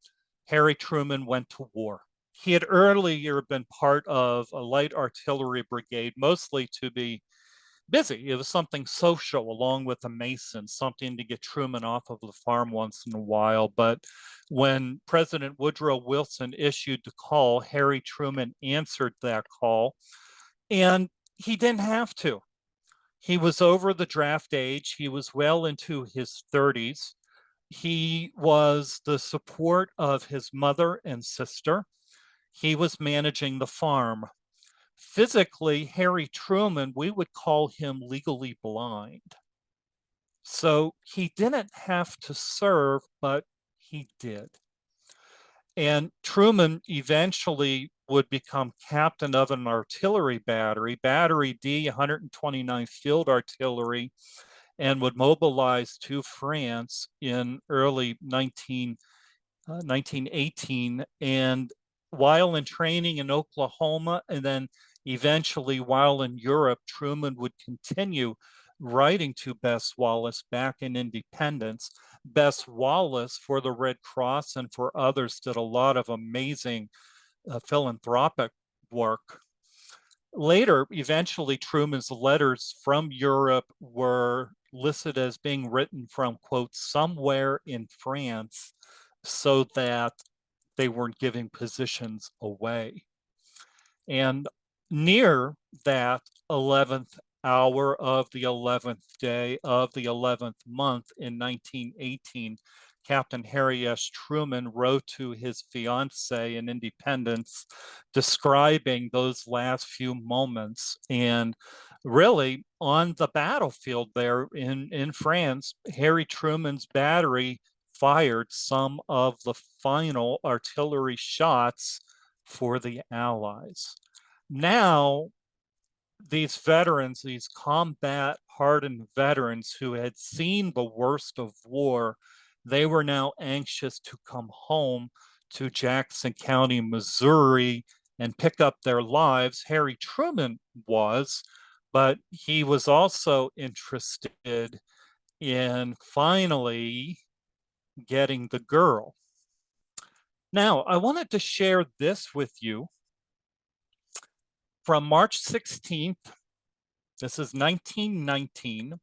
Harry Truman went to war. He had earlier been part of a light artillery brigade, mostly to be busy. It was something social along with the Masons, something to get Truman off of the farm once in a while. But when President Woodrow Wilson issued the call, Harry Truman answered that call, and he didn't have to. He was over the draft age. He was well into his 30s. He was the support of his mother and sister. He was managing the farm. Physically, Harry Truman, we would call him legally blind. So he didn't have to serve, but he did. And Truman eventually would become captain of an artillery battery, Battery D, 129th Field Artillery, and would mobilize to France in early 1918. And while in training in Oklahoma, and then eventually while in Europe, Truman would continue writing to Bess Wallace back in Independence. Bess Wallace, for the Red Cross and for others, did a lot of amazing philanthropic work. Later, eventually, Truman's letters from Europe were listed as being written from, quote, somewhere in France, so that they weren't giving positions away. And near that 11th hour of the 11th day of the 11th month in 1918, Captain Harry S. Truman wrote to his fiancee in Independence describing those last few moments. And really, on the battlefield there in France, Harry Truman's battery fired some of the final artillery shots for the Allies. Now, these veterans, these combat hardened veterans who had seen the worst of war, they were now anxious to come home to Jackson County, Missouri, and pick up their lives. Harry Truman was, but he was also interested in finally getting the girl. Now, I wanted to share this with you from March 16th. This is 1919.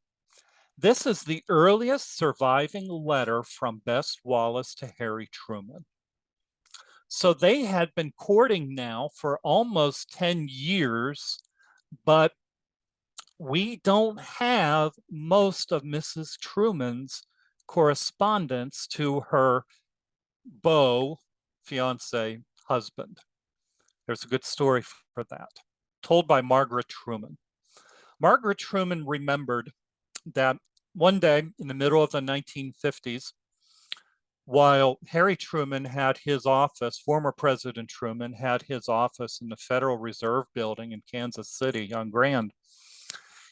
This is the earliest surviving letter from Bess Wallace to Harry Truman. So they had been courting now for almost 10 years, but we don't have most of Mrs. Truman's correspondence to her beau, fiance, husband. There's a good story for that, told by Margaret Truman. Margaret Truman remembered that one day in the middle of the 1950s, while Harry Truman had his office, former President Truman had his office in the Federal Reserve Building in Kansas City on Grand.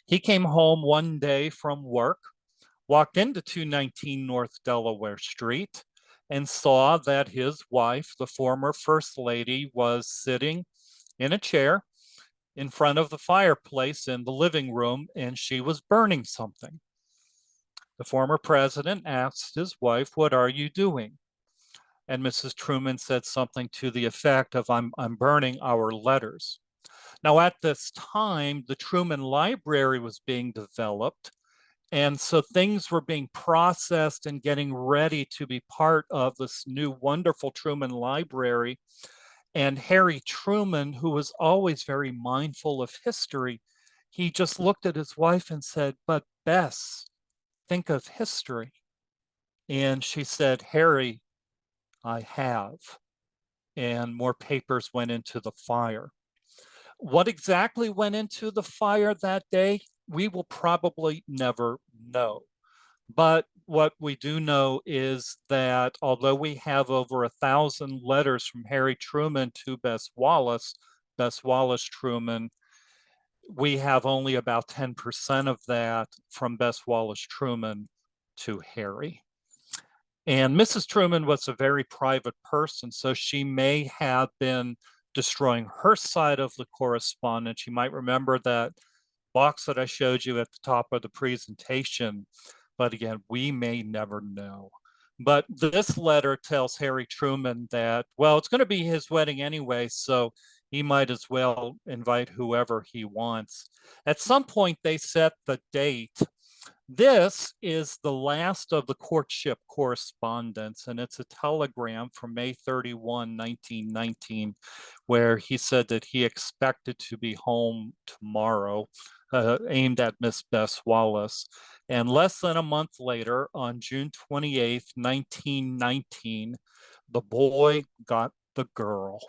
He came home one day from work, walked into 219 North Delaware Street, and saw that his wife, the former First Lady, was sitting in a chair in front of the fireplace in the living room, and she was burning something. The former president asked his wife, "What are you doing?" And Mrs. Truman said something to the effect of, I'm burning our letters. Now, at this time, the Truman Library was being developed. And so things were being processed and getting ready to be part of this new wonderful Truman Library. And Harry Truman, who was always very mindful of history, he just looked at his wife and said, "But Bess, think of history." And she said, "Harry, I have." And more papers went into the fire. What exactly went into the fire that day, we will probably never know. But what we do know is that although we have over 1,000 letters from Harry Truman to Bess Wallace Truman, we have only about 10% of that from Bess Wallace Truman to Harry. And Mrs. Truman was a very private person, so she may have been destroying her side of the correspondence. You might remember that box that I showed you at the top of the presentation. But again, we may never know. But this letter tells Harry Truman that, well, it's going to be his wedding anyway, so he might as well invite whoever he wants. At some point, they set the date. This is the last of the courtship correspondence, and it's a telegram from May 31, 1919, where he said that he expected to be home tomorrow. aimed at Miss Bess Wallace. And less than a month later, on June 28th, 1919, the boy got the girl.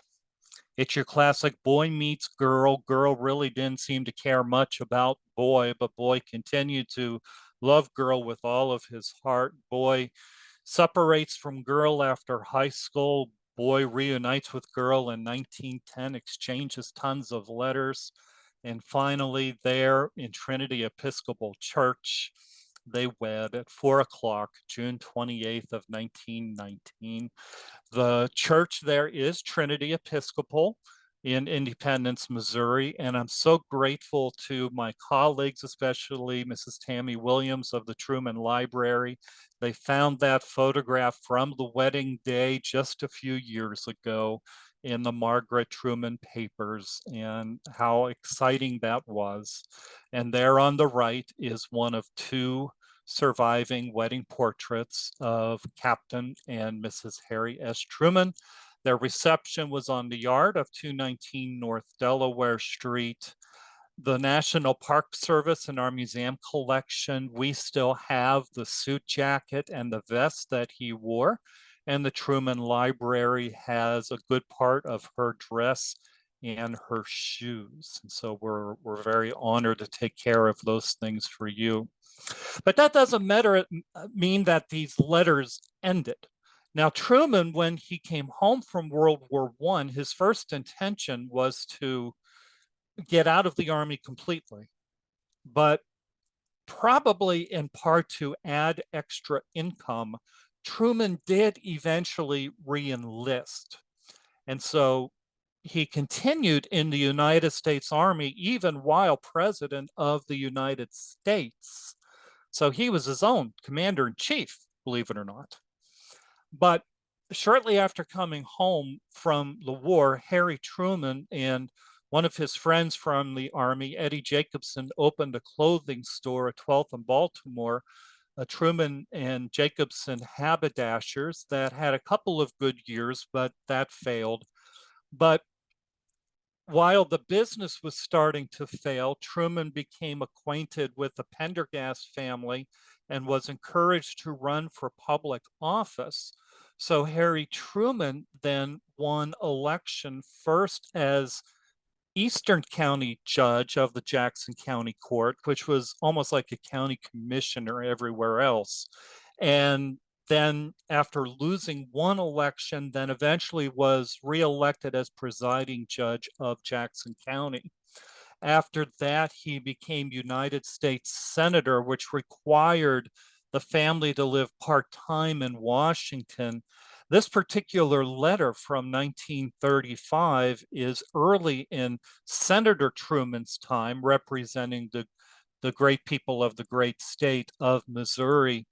It's your classic boy meets girl. Girl really didn't seem to care much about boy, but boy continued to love girl with all of his heart. Boy separates from girl after high school. Boy reunites with girl in 1910, exchanges tons of letters. And finally, there in Trinity Episcopal Church, they wed at 4 o'clock, June 28th of 1919. The church there is Trinity Episcopal in Independence, Missouri. And I'm so grateful to my colleagues, especially Mrs. Tammy Williams of the Truman Library. They found that photograph from the wedding day just a few years ago in the Margaret Truman papers, and how exciting that was. And there on the right is one of two surviving wedding portraits of Captain and Mrs. Harry S. Truman. Their reception was on the yard of 219 North Delaware Street. The National Park Service and our museum collection, we still have the suit jacket and the vest that he wore. And the Truman Library has a good part of her dress and her shoes. And so we're very honored to take care of those things for you. But that doesn't mean that these letters ended. Now, Truman, when he came home from World War I, his first intention was to get out of the Army completely, but probably in part to add extra income, Truman did eventually re-enlist. And so he continued in the United States Army even while President of the United States. So he was his own commander in chief, believe it or not. But shortly after coming home from the war, Harry Truman and one of his friends from the Army, Eddie Jacobson, opened a clothing store at 12th and Baltimore, Truman and Jacobson Haberdashers, that had a couple of good years, but that failed. But while the business was starting to fail, Truman became acquainted with the Pendergast family and was encouraged to run for public office. So Harry Truman then won election first as Eastern County judge of the Jackson County Court, which was almost like a county commissioner everywhere else. And then after losing one election, then eventually was reelected as presiding judge of Jackson County. After that, he became United States Senator, which required the family to live part-time in Washington. This particular letter from 1935 is early in Senator Truman's time, representing the great people of the great state of Missouri.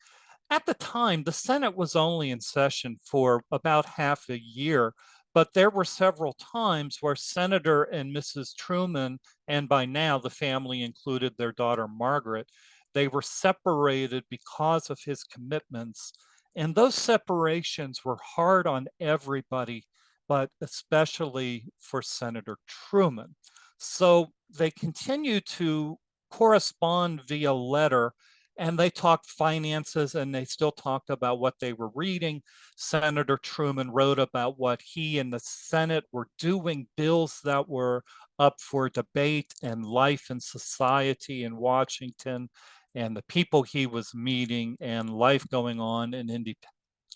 At the time, the Senate was only in session for about half a year, but there were several times where Senator and Mrs. Truman, and by now the family included their daughter Margaret, they were separated because of his commitments. And those separations were hard on everybody, but especially for Senator Truman. So they continued to correspond via letter, and they talked finances, and they still talked about what they were reading. Senator Truman wrote about what he and the Senate were doing, bills that were up for debate, and life in society in Washington, and the people he was meeting, and life going on in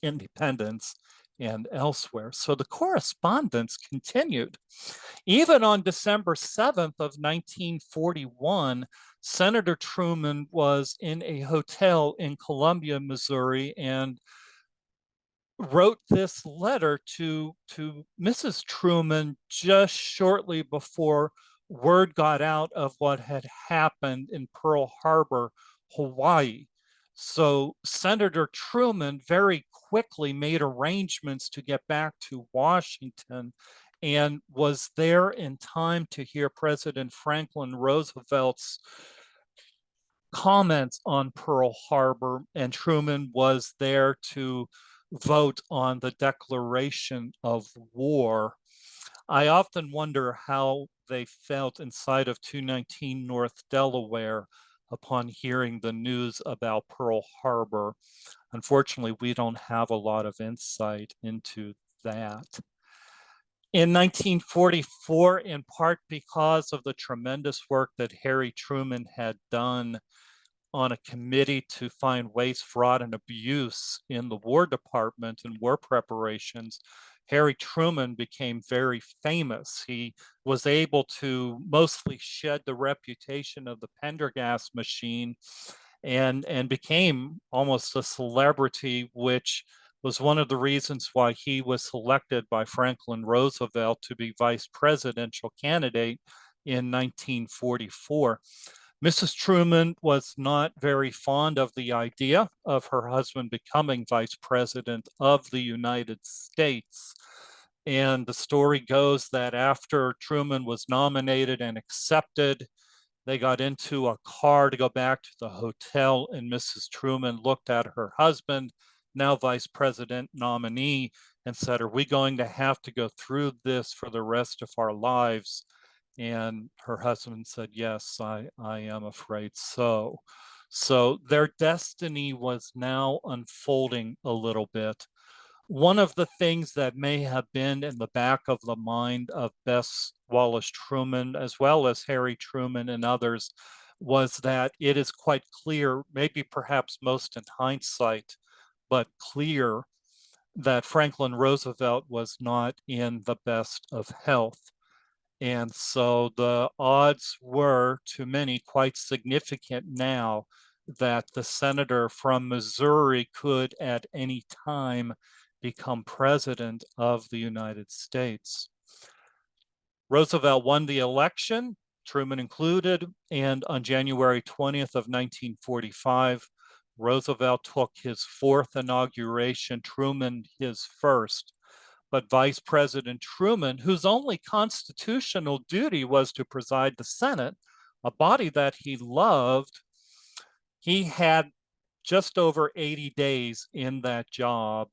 Independence and elsewhere. So the correspondence continued. Even on December 7th of 1941, Senator Truman was in a hotel in Columbia, Missouri, and wrote this letter to Mrs. Truman just shortly before word got out of what had happened in Pearl Harbor, Hawaii. So Senator Truman very quickly made arrangements to get back to Washington and was there in time to hear President Franklin Roosevelt's comments on Pearl Harbor, and Truman was there to vote on the declaration of war. I often wonder how they felt inside of 219 North Delaware upon hearing the news about Pearl Harbor. Unfortunately, we don't have a lot of insight into that. In 1944, in part because of the tremendous work that Harry Truman had done on a committee to find waste, fraud, and abuse in the War Department and war preparations, Harry Truman became very famous. He was able to mostly shed the reputation of the Pendergast machine and became almost a celebrity, which was one of the reasons why he was selected by Franklin Roosevelt to be vice presidential candidate in 1944. Mrs. Truman was not very fond of the idea of her husband becoming vice president of the United States. And the story goes that after Truman was nominated and accepted, they got into a car to go back to the hotel, and Mrs. Truman looked at her husband, now vice president nominee, and said, "Are we going to have to go through this for the rest of our lives?" And her husband said, "Yes, I am afraid so." So their destiny was now unfolding a little bit. One of the things that may have been in the back of the mind of Bess Wallace Truman, as well as Harry Truman and others, was that it is quite clear, maybe perhaps most in hindsight, but clear that Franklin Roosevelt was not in the best of health. And so the odds were, to many, quite significant now that the senator from Missouri could at any time become president of the United States. Roosevelt won the election, Truman included, and on January 20th of 1945, Roosevelt took his fourth inauguration, Truman his first. But Vice President Truman, whose only constitutional duty was to preside the Senate, a body that he loved, he had just over 80 days in that job.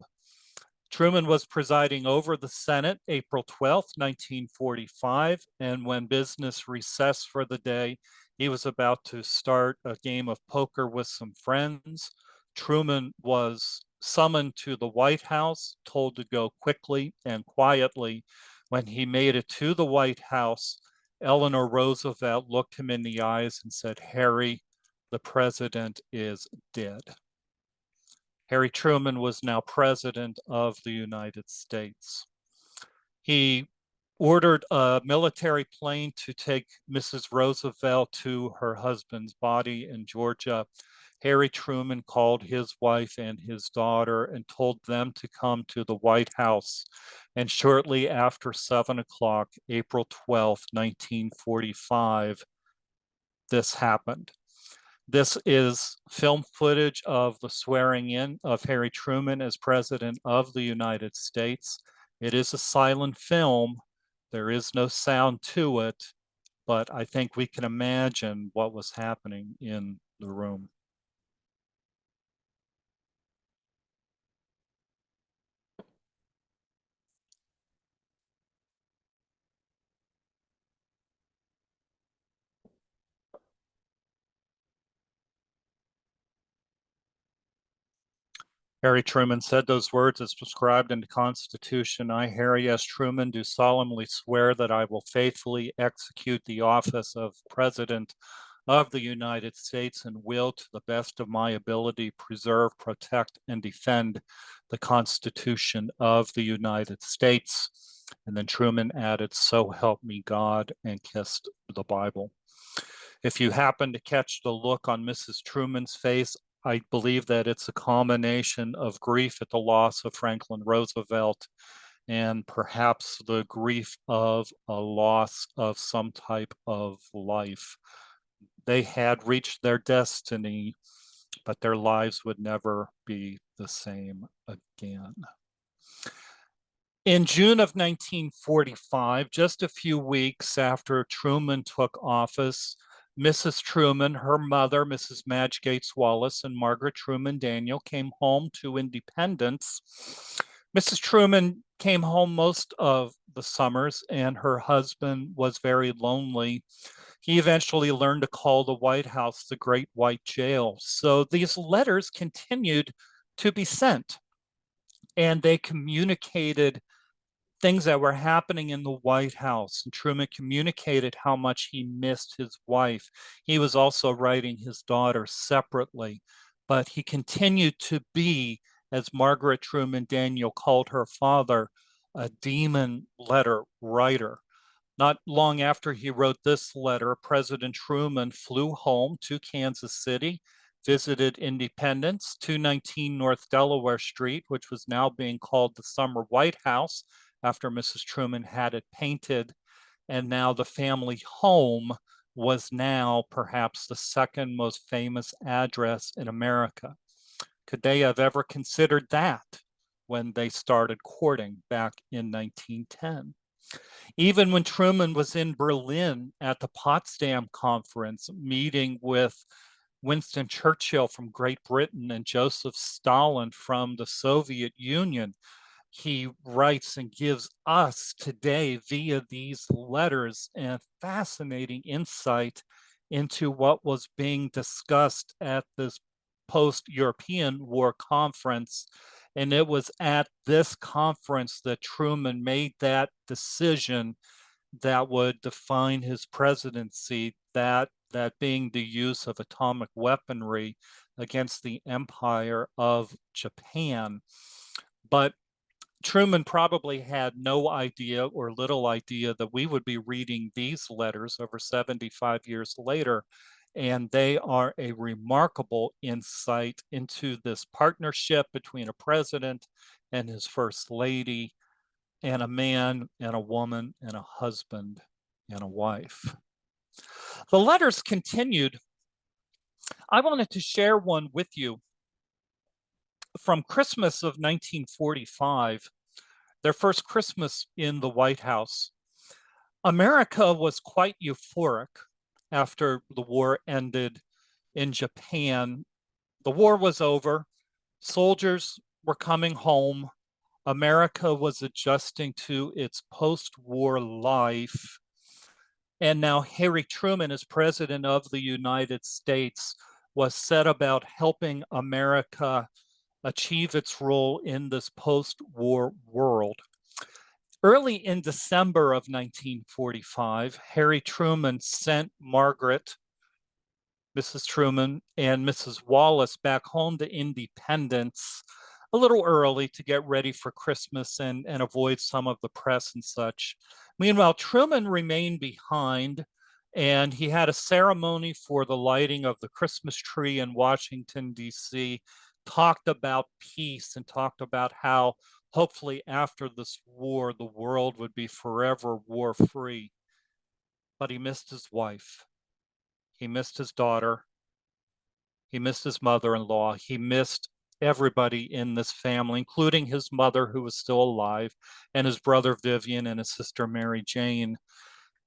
Truman was presiding over the Senate April 12th, 1945, and when business recessed for the day, he was about to start a game of poker with some friends. Truman was summoned to the White House, told to go quickly and quietly. When he made it to the White House, Eleanor Roosevelt looked him in the eyes and said, "Harry, the president is dead." Harry Truman was now president of the United States. He ordered a military plane to take Mrs. Roosevelt to her husband's body in Georgia. Harry Truman called his wife and his daughter and told them to come to the White House. And shortly after 7 o'clock, April 12th, 1945, this happened. This is film footage of the swearing in of Harry Truman as President of the United States. It is a silent film. There is no sound to it, but I think we can imagine what was happening in the room. Harry Truman said those words as prescribed in the Constitution. I, Harry S. Truman, do solemnly swear that I will faithfully execute the office of President of the United States and will, to the best of my ability, preserve, protect, and defend the Constitution of the United States. And then Truman added, "So help me God," and kissed the Bible. If you happen to catch the look on Mrs. Truman's face, I believe that it's a combination of grief at the loss of Franklin Roosevelt and perhaps the grief of a loss of some type of life. They had reached their destiny, but their lives would never be the same again. In June of 1945, just a few weeks after Truman took office, Mrs. Truman, her mother, Mrs. Madge Gates Wallace, and Margaret Truman Daniel came home to Independence. Mrs. Truman came home most of the summers, and her husband was very lonely. He eventually learned to call the White House the Great White Jail. So these letters continued to be sent, and they communicated things that were happening in the White House. And Truman communicated how much he missed his wife. He was also writing his daughter separately, but he continued to be, as Margaret Truman Daniel called her father, a demon letter writer. Not long after he wrote this letter, President Truman flew home to Kansas City, visited Independence, 219 North Delaware Street, which was now being called the Summer White House after Mrs. Truman had it painted. And now the family home was now perhaps the second most famous address in America. Could they have ever considered that when they started courting back in 1910? Even when Truman was in Berlin at the Potsdam Conference, meeting with Winston Churchill from Great Britain and Joseph Stalin from the Soviet Union, he writes and gives us today, via these letters, a fascinating insight into what was being discussed at this post-European War conference. And it was at this conference that Truman made that decision that would define his presidency, that being the use of atomic weaponry against the empire of Japan. But Truman probably had no idea or little idea that we would be reading these letters over 75 years later. And they are a remarkable insight into this partnership between a president and his first lady, and a man and a woman and a husband and a wife. The letters continued. I wanted to share one with you from Christmas of 1945, their first Christmas in the White House. America was quite euphoric after the war ended in Japan. The war was over. Soldiers were coming home. America was adjusting to its post-war life. And now Harry Truman, as president of the United States, was set about helping America achieve its role in this post-war world. Early in December of 1945, Harry Truman sent Margaret, Mrs. Truman, and Mrs. Wallace back home to Independence a little early to get ready for Christmas and avoid some of the press and such. Meanwhile, Truman remained behind, and he had a ceremony for the lighting of the Christmas tree in Washington, D.C., talked about peace and talked about how hopefully after this war, the world would be forever war-free. But he missed his wife. He missed his daughter. He missed his mother-in-law. He missed everybody in this family, including his mother, who was still alive, and his brother Vivian and his sister Mary Jane.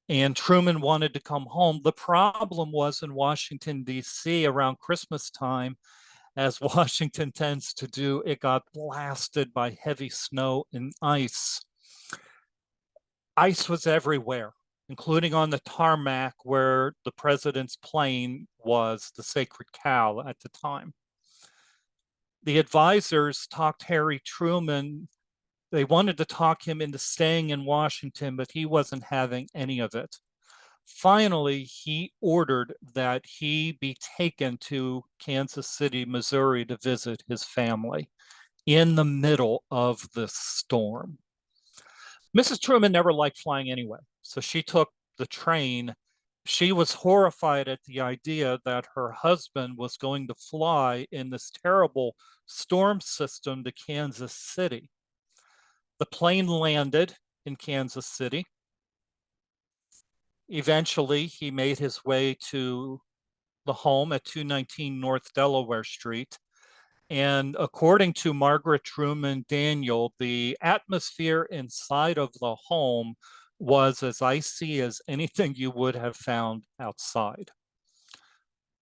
And Truman wanted to come home. The problem was in Washington, D.C., around Christmas time, as Washington tends to do, it got blasted by heavy snow and ice. Ice was everywhere, including on the tarmac where the president's plane was, the Sacred Cow, at the time. The advisors talked Harry Truman. They wanted to talk him into staying in Washington, but he wasn't having any of it. Finally, he ordered that he be taken to Kansas City, Missouri to visit his family in the middle of this storm. Mrs. Truman never liked flying anyway, so she took the train. She was horrified at the idea that her husband was going to fly in this terrible storm system to Kansas City. The plane landed in Kansas City. Eventually, he made his way to the home at 219 North Delaware Street. And according to Margaret Truman Daniel, the atmosphere inside of the home was as icy as anything you would have found outside.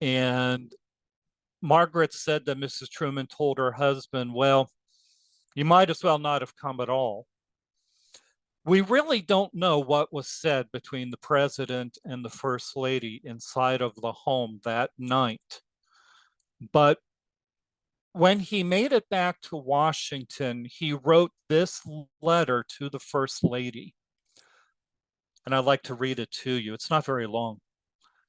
And Margaret said that Mrs. Truman told her husband, well, you might as well not have come at all. We really don't know what was said between the president and the first lady inside of the home that night. But when he made it back to Washington, he wrote this letter to the first lady. And I'd like to read it to you. It's not very long.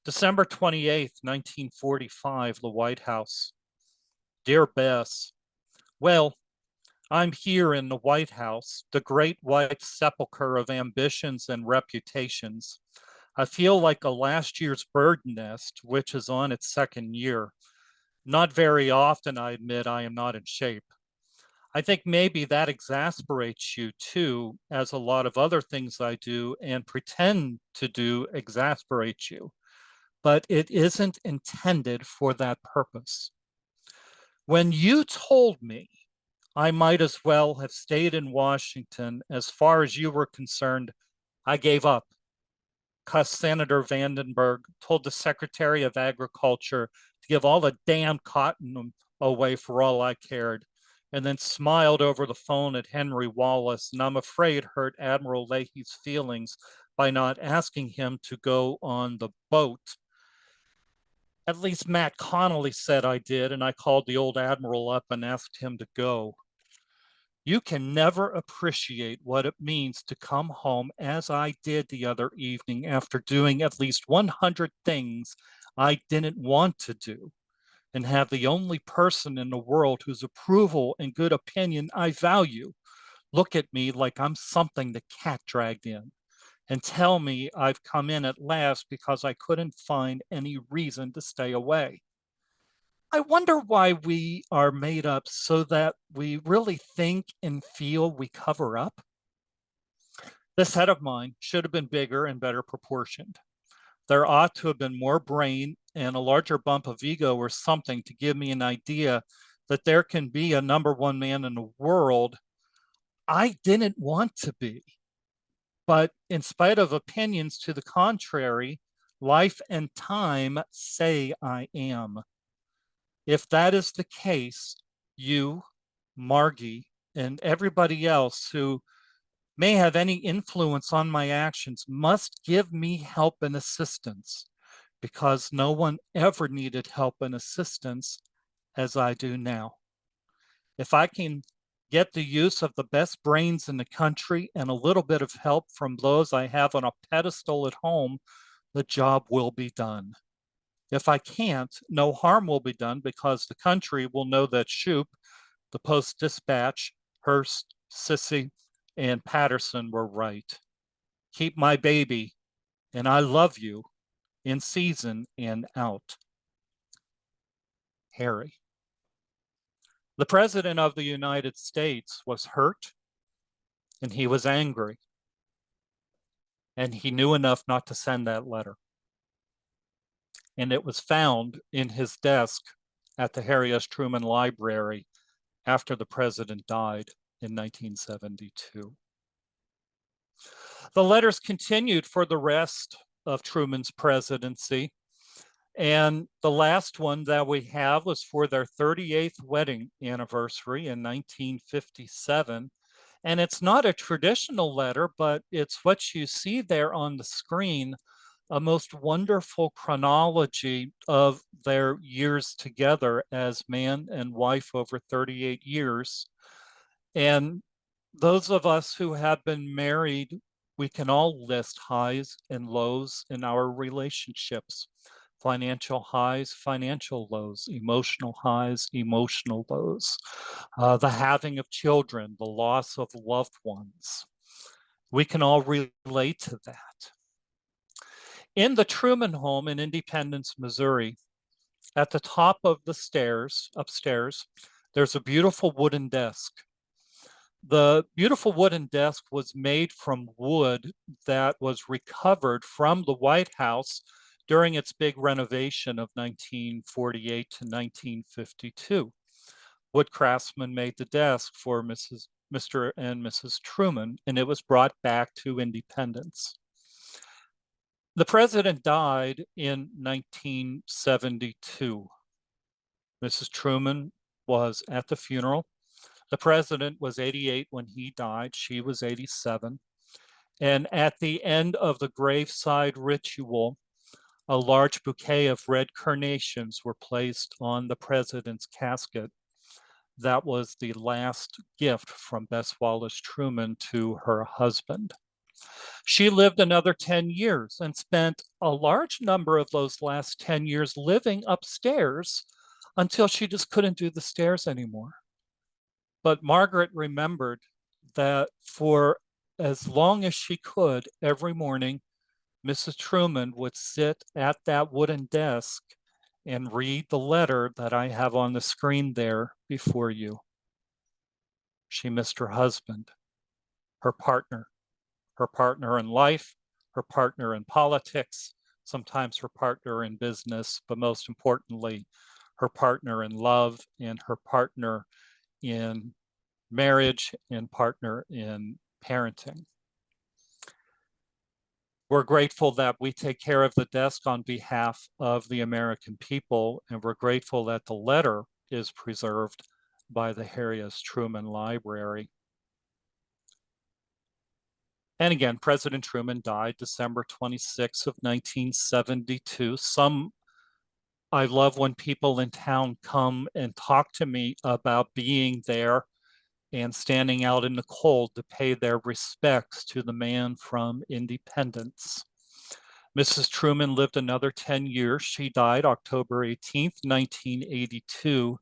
December 28th, 1945, the White House. Dear Bess, well, I'm here in the White House, the great white sepulcher of ambitions and reputations. I feel like a last year's bird nest, which is on its second year. Not very often, I admit, I am not in shape. I think maybe that exasperates you too, as a lot of other things I do and pretend to do exasperate you. But it isn't intended for that purpose. When you told me I might as well have stayed in Washington, as far as you were concerned, I gave up. Cuss Senator Vandenberg, told the Secretary of Agriculture to give all the damn cotton away for all I cared, and then smiled over the phone at Henry Wallace, and I'm afraid hurt Admiral Leahy's feelings by not asking him to go on the boat. At least Matt Connolly said I did, and I called the old Admiral up and asked him to go. You can never appreciate what it means to come home as I did the other evening after doing at least 100 things I didn't want to do, and have the only person in the world whose approval and good opinion I value look at me like I'm something the cat dragged in, and tell me I've come in at last because I couldn't find any reason to stay away. I wonder why we are made up so that we really think and feel we cover up. This head of mine should have been bigger and better proportioned. There ought to have been more brain and a larger bump of ego or something to give me an idea that there can be a number one man in the world. I didn't want to be. But in spite of opinions to the contrary, life and time say I am. If that is the case, you, Margie, and everybody else who may have any influence on my actions must give me help and assistance, because no one ever needed help and assistance as I do now. If I can get the use of the best brains in the country and a little bit of help from those I have on a pedestal at home, the job will be done. If I can't, no harm will be done, because the country will know that Shoup, the Post-Dispatch, Hearst, Sissy, and Patterson were right. Keep my baby, and I love you, in season and out. Harry. The President of the United States was hurt, and he was angry, and he knew enough not to send that letter. And it was found in his desk at the Harry S. Truman Library after the president died in 1972. The letters continued for the rest of Truman's presidency. And the last one that we have was for their 38th wedding anniversary in 1957. And it's not a traditional letter, but it's what you see there on the screen, a most wonderful chronology of their years together as man and wife over 38 years. And those of us who have been married, we can all list highs and lows in our relationships. Financial highs, financial lows, emotional highs, emotional lows, the having of children, the loss of loved ones. We can all relate to that. In the Truman home in Independence, Missouri, at the top of the stairs, upstairs, there's a beautiful wooden desk. The beautiful wooden desk was made from wood that was recovered from the White House during its big renovation of 1948 to 1952. Wood craftsmen made the desk for Mr. and Mrs. Truman, and it was brought back to Independence. The president died in 1972. Mrs. Truman was at the funeral. The president was 88 when he died. She was 87. And at the end of the graveside ritual, a large bouquet of red carnations were placed on the president's casket. That was the last gift from Bess Wallace Truman to her husband. She lived another 10 years and spent a large number of those last 10 years living upstairs until she just couldn't do the stairs anymore. But Margaret remembered that for as long as she could, every morning, Mrs. Truman would sit at that wooden desk and read the letter that I have on the screen there before you. She missed her husband, her partner in life, her partner in politics, sometimes her partner in business, but most importantly, her partner in love and her partner in marriage and partner in parenting. We're grateful that we take care of the desk on behalf of the American people, and we're grateful that the letter is preserved by the Harry S. Truman Library. And again, President Truman died December 26th of 1972. I love when people in town come and talk to me about being there and standing out in the cold to pay their respects to the man from Independence. Mrs. Truman lived another 10 years. She died October 18th, 1982.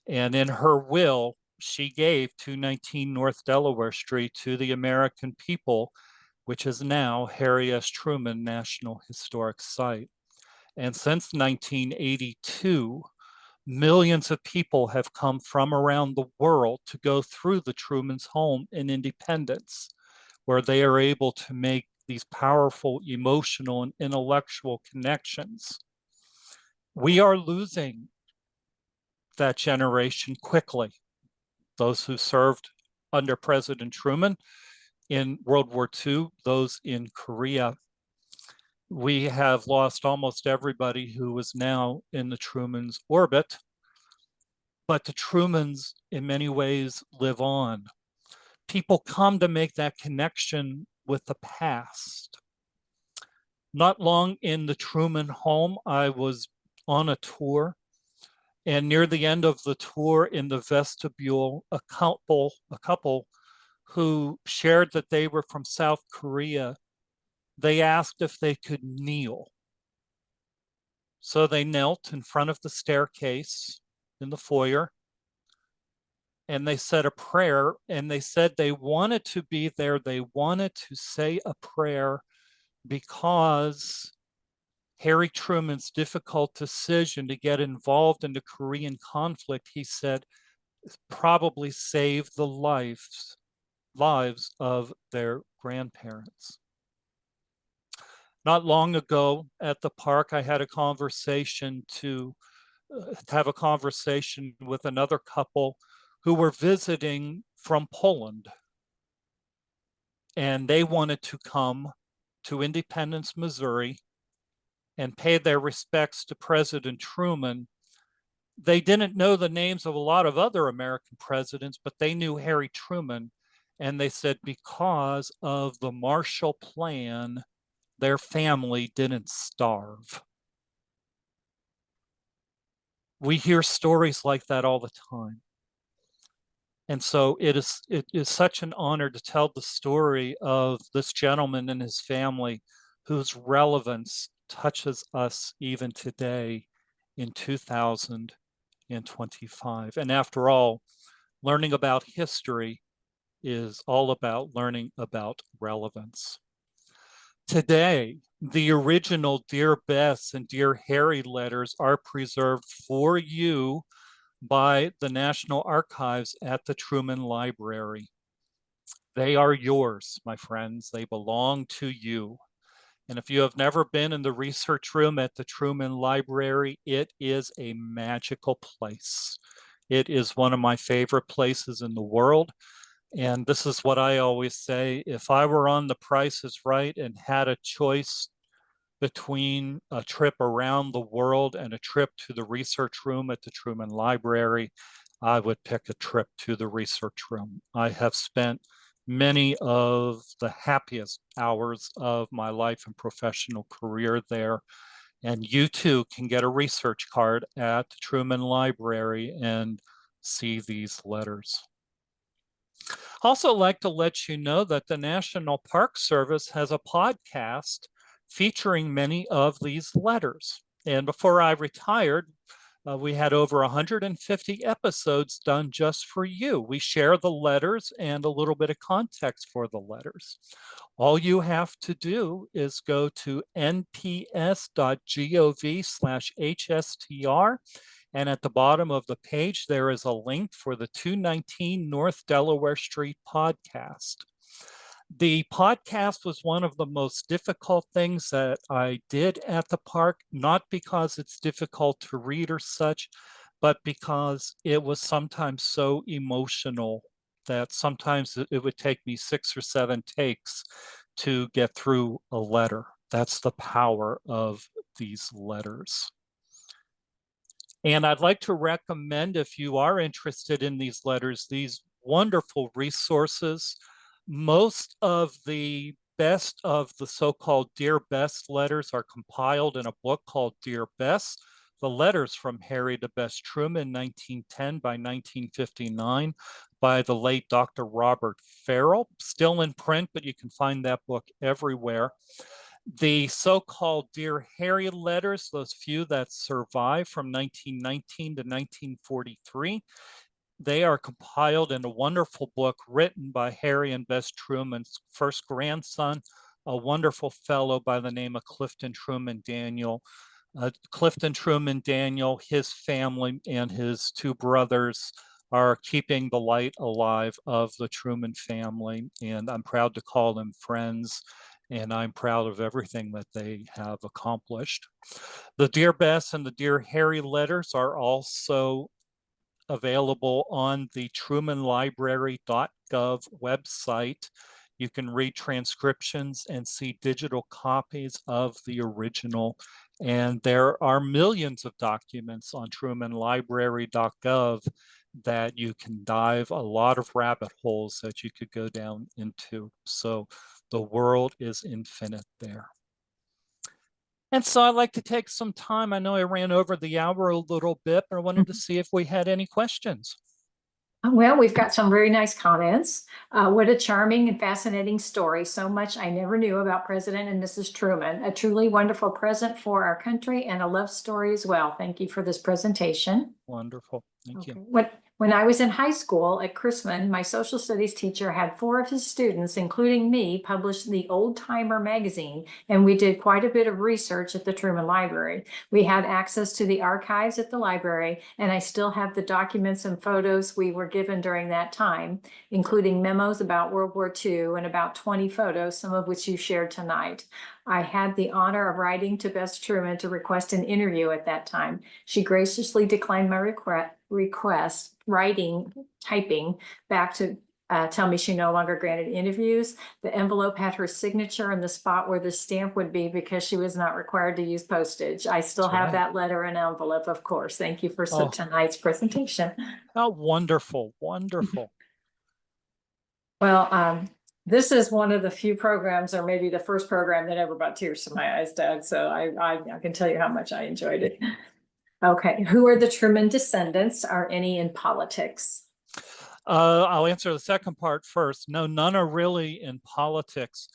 And in her will, she gave 219 North Delaware Street to the American people, which is now Harry S. Truman National Historic Site. And since 1982, millions of people have come from around the world to go through the Truman's home in Independence, where they are able to make these powerful emotional and intellectual connections. We are losing that generation quickly. Those who served under President Truman in World War II, those in Korea. We have lost almost everybody who is now in the Truman's orbit, but the Trumans in many ways live on. People come to make that connection with the past. Not long in the Truman home, I was on a tour, and near the end of the tour in the vestibule, a couple who shared that they were from South Korea, they asked if they could kneel. So they knelt in front of the staircase in the foyer, and they said a prayer, and they said they wanted to be there. They wanted to say a prayer because Harry Truman's difficult decision to get involved in the Korean conflict, he said, probably saved the lives of their grandparents. Not long ago at the park, I had a conversation to have a conversation with another couple who were visiting from Poland. And they wanted to come to Independence, Missouri, and pay their respects to President Truman. They didn't know the names of a lot of other American presidents, but they knew Harry Truman. And they said because of the Marshall Plan, their family didn't starve. We hear stories like that all the time. And so it is such an honor to tell the story of this gentleman and his family whose relevance touches us even today in 2025. And after all, learning about history is all about learning about relevance. Today, the original Dear Bess and Dear Harry letters are preserved for you by the National Archives at the Truman Library. They are yours, my friends. They belong to you. And if you have never been in the research room at the Truman Library, it is a magical place. It is one of my favorite places in the world. And this is what I always say, if I were on The Price is Right and had a choice between a trip around the world and a trip to the research room at the Truman Library, I would pick a trip to the research room. I have spent many of the happiest hours of my life and professional career there. And you too can get a research card at the Truman Library and see these letters. Also like to let you know that the National Park Service has a podcast featuring many of these letters. And before I retired, we had over 150 episodes done just for you. We share the letters and a little bit of context for the letters. All you have to do is go to nps.gov/HSTR. And at the bottom of the page, there is a link for the 219 North Delaware Street podcast. The podcast was one of the most difficult things that I did at the park, not because it's difficult to read or such, but because it was sometimes so emotional that sometimes it would take me 6 or 7 takes to get through a letter. That's the power of these letters. And I'd like to recommend, if you are interested in these letters, these wonderful resources. Most of the best of the so-called Dear Bess letters are compiled in a book called Dear Bess, the letters from Harry to Bess Truman, 1910 by 1959, by the late Dr. Robert Farrell, still in print, but you can find that book everywhere. The so-called Dear Harry letters, those few that survive from 1919 to 1943, they are compiled in a wonderful book written by Harry and Bess Truman's first grandson, a wonderful fellow by the name of Clifton Truman Daniel. Clifton Truman Daniel, his family, and his 2 brothers are keeping the light alive of the Truman family, and I'm proud to call them friends, and I'm proud of everything that they have accomplished. The Dear Bess and the Dear Harry letters are also available on the trumanlibrary.gov website. You can read transcriptions and see digital copies of the original. And there are millions of documents on trumanlibrary.gov that you can dive a lot of rabbit holes that you could go down into. So the world is infinite there. And so I'd like to take some time. I know I ran over the hour a little bit, but I wanted to see if we had any questions. Well, we've got some very nice comments. What a charming and fascinating story. So much I never knew about President and Mrs. Truman. A truly wonderful present for our country and a love story as well. Thank you for this presentation. Wonderful. Thank you. When I was in high school at Chrisman, my social studies teacher had 4 of his students, including me, publish the Old Timer magazine, and we did quite a bit of research at the Truman Library. We had access to the archives at the library, and I still have the documents and photos we were given during that time, including memos about World War II and about 20 photos, some of which you shared tonight. I had the honor of writing to Bess Truman to request an interview at that time. She graciously declined my request, typing back to tell me she no longer granted interviews. The envelope had her signature and the spot where the stamp would be because she was not required to use postage. I still have that letter and envelope, of course. Thank you for tonight's presentation. Oh, wonderful, wonderful. Well, this is one of the few programs, or maybe the first program that ever brought tears to my eyes, Doug. So I can tell you how much I enjoyed it. Okay, who are the Truman descendants? Are any in politics? I'll answer the second part first. No, none are really in politics.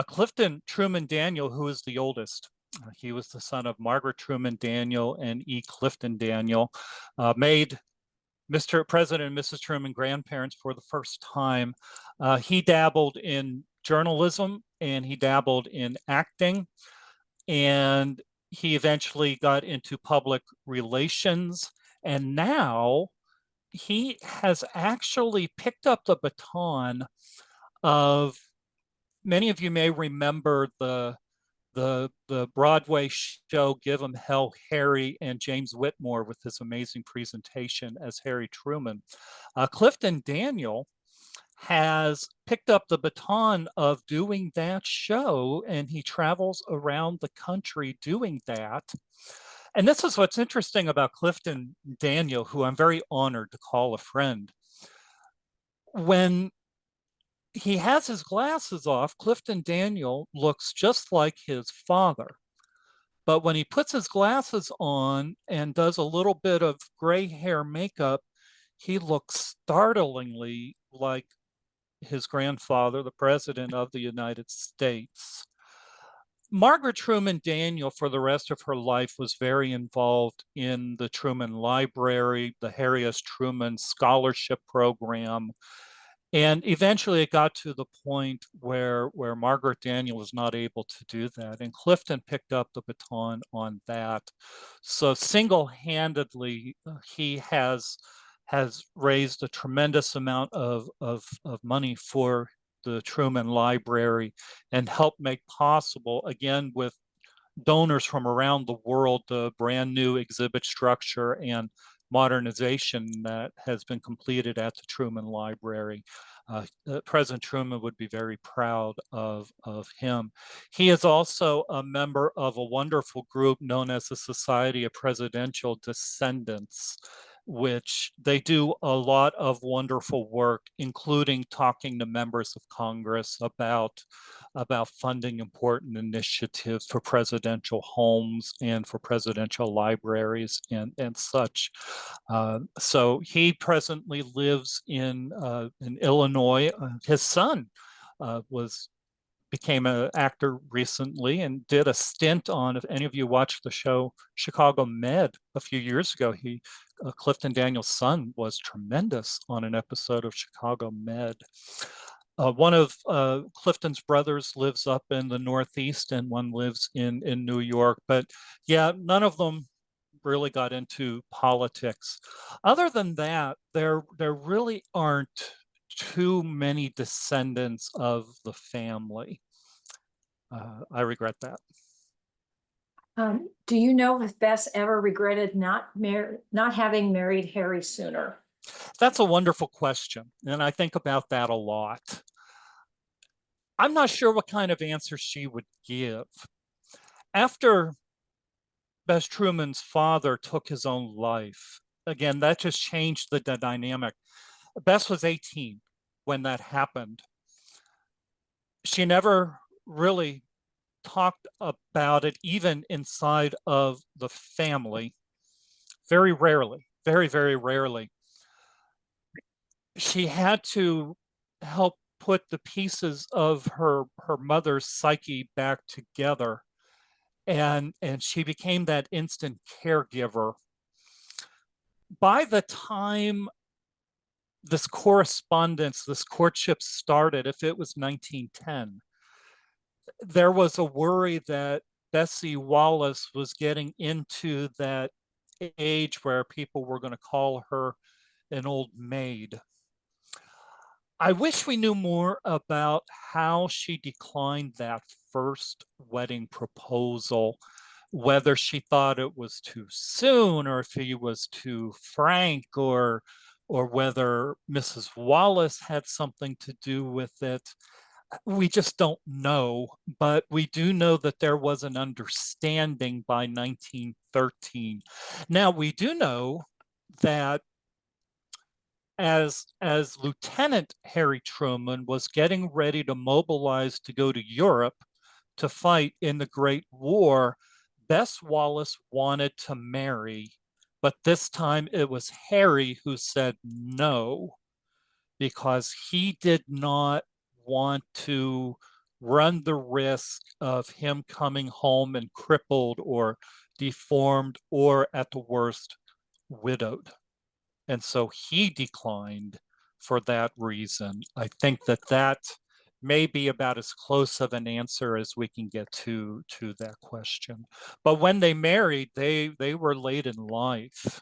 Clifton Truman Daniel, who is the oldest, he was the son of Margaret Truman Daniel and E. Clifton Daniel, made Mr. President and Mrs. Truman grandparents for the first time. He dabbled in journalism and he dabbled in acting, and he eventually got into public relations, and now he has actually picked up the baton of, many of you may remember the Broadway show Give 'em Hell Harry, and James Whitmore with his amazing presentation as Harry Truman. Clifton Daniel has picked up the baton of doing that show, and he travels around the country doing that. And this is what's interesting about Clifton Daniel, who I'm very honored to call a friend. When he has his glasses off. Clifton Daniel looks just like his father. But when he puts his glasses on and does a little bit of gray hair makeup, he looks startlingly like his grandfather, the President of the United States. Margaret Truman Daniel, for the rest of her life, was very involved in the Truman Library, the Harry S. Truman Scholarship Program, and eventually it got to the point where Margaret Daniel was not able to do that. And Clifton picked up the baton on that. So single-handedly, he has raised a tremendous amount of money for the Truman Library and helped make possible, again, with donors from around the world, the brand new exhibit structure and modernization that has been completed at the Truman Library. President Truman would be very proud of him. He is also a member of a wonderful group known as the Society of Presidential Descendants, which they do a lot of wonderful work, including talking to members of Congress about funding important initiatives for presidential homes and for presidential libraries and such. So he presently lives in Illinois. His son was became an actor recently and did a stint on, if any of you watched the show Chicago Med a few years ago, Clifton Daniels' son was tremendous on an episode of Chicago Med. One of Clifton's brothers lives up in the Northeast and one lives in New York. But yeah, none of them really got into politics. Other than that, there really aren't too many descendants of the family. I regret that. Do you know if Bess ever regretted not having married Harry sooner? That's a wonderful question, and I think about that a lot. I'm not sure what kind of answer she would give. After Bess Truman's father took his own life, again, that just changed the dynamic. Bess was 18 when that happened. She never really talked about it, even inside of the family. Very rarely, very, very rarely. She had to help put the pieces of her mother's psyche back together, and she became that instant caregiver. By the time this correspondence, this courtship started, if it was 1910, there was a worry that Bessie Wallace was getting into that age where people were going to call her an old maid. I wish we knew more about how she declined that first wedding proposal, whether she thought it was too soon or if he was too frank, or whether Mrs. Wallace had something to do with it. We just don't know, but we do know that there was an understanding by 1913. Now, we do know that as Lieutenant Harry Truman was getting ready to mobilize to go to Europe to fight in the Great War, Bess Wallace wanted to marry, but this time it was Harry who said no, because he did not want to run the risk of him coming home and crippled or deformed or at the worst widowed. And so he declined for that reason. I think that may be about as close of an answer as we can get to that question. But when they married, they were late in life.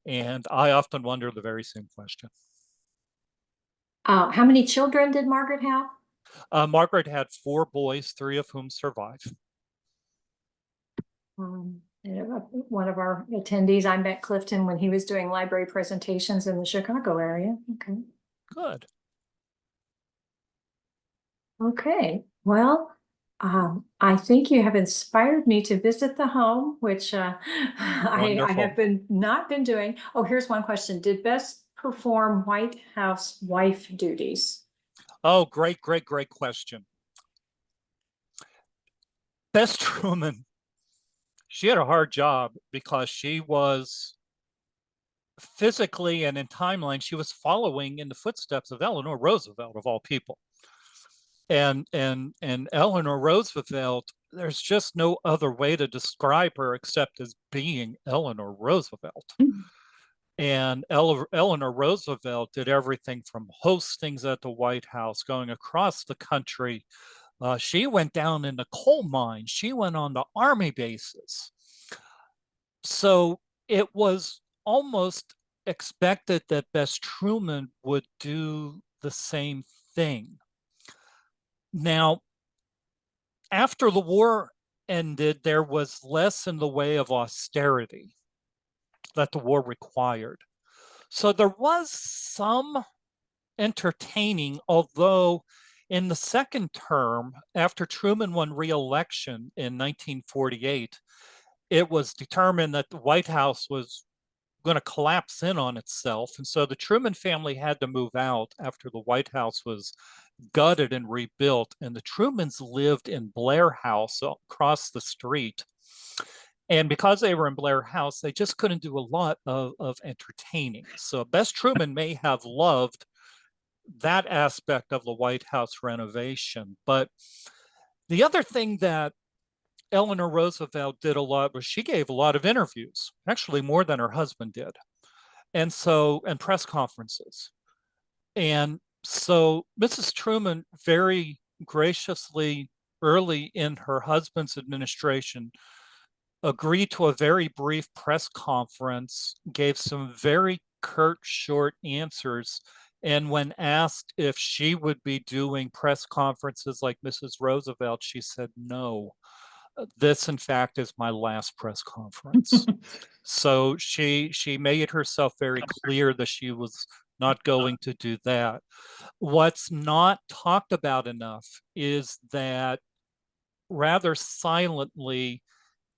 And I often wonder the very same question. How many children did Margaret have? Margaret had 4 boys, 3 of whom survive. One of our attendees, I met Clifton when he was doing library presentations in the Chicago area. Okay. Good. Okay. Well, I think you have inspired me to visit the home, which I have not been doing. Oh, here's one question. Did Bess perform White House wife duties? Oh, great question. Bess Truman, she had a hard job because she was physically and in timeline, she was following in the footsteps of Eleanor Roosevelt of all people. And Eleanor Roosevelt, there's just no other way to describe her except as being Eleanor Roosevelt. And Eleanor Roosevelt did everything from hostings at the White House, going across the country. She went down in the coal mines. She went on the army bases. So it was almost expected that Bess Truman would do the same thing. Now, after the war ended, there was less in the way of austerity that the war required. So there was some entertaining, although in the second term, after Truman won re-election in 1948, it was determined that the White House was going to collapse in on itself. And so the Truman family had to move out after the White House was gutted and rebuilt. And the Trumans lived in Blair House across the street. And because they were in Blair House, they just couldn't do a lot of entertaining. So Bess Truman may have loved that aspect of the White House renovation. But the other thing that Eleanor Roosevelt did a lot was she gave a lot of interviews, actually more than her husband did. And press conferences. And so Mrs. Truman very graciously, early in her husband's administration, agreed to a very brief press conference, gave some very curt, short answers. And when asked if she would be doing press conferences like Mrs. Roosevelt, she said, no, this in fact is my last press conference. So she made herself very clear that she was not going to do that. What's not talked about enough is that rather silently,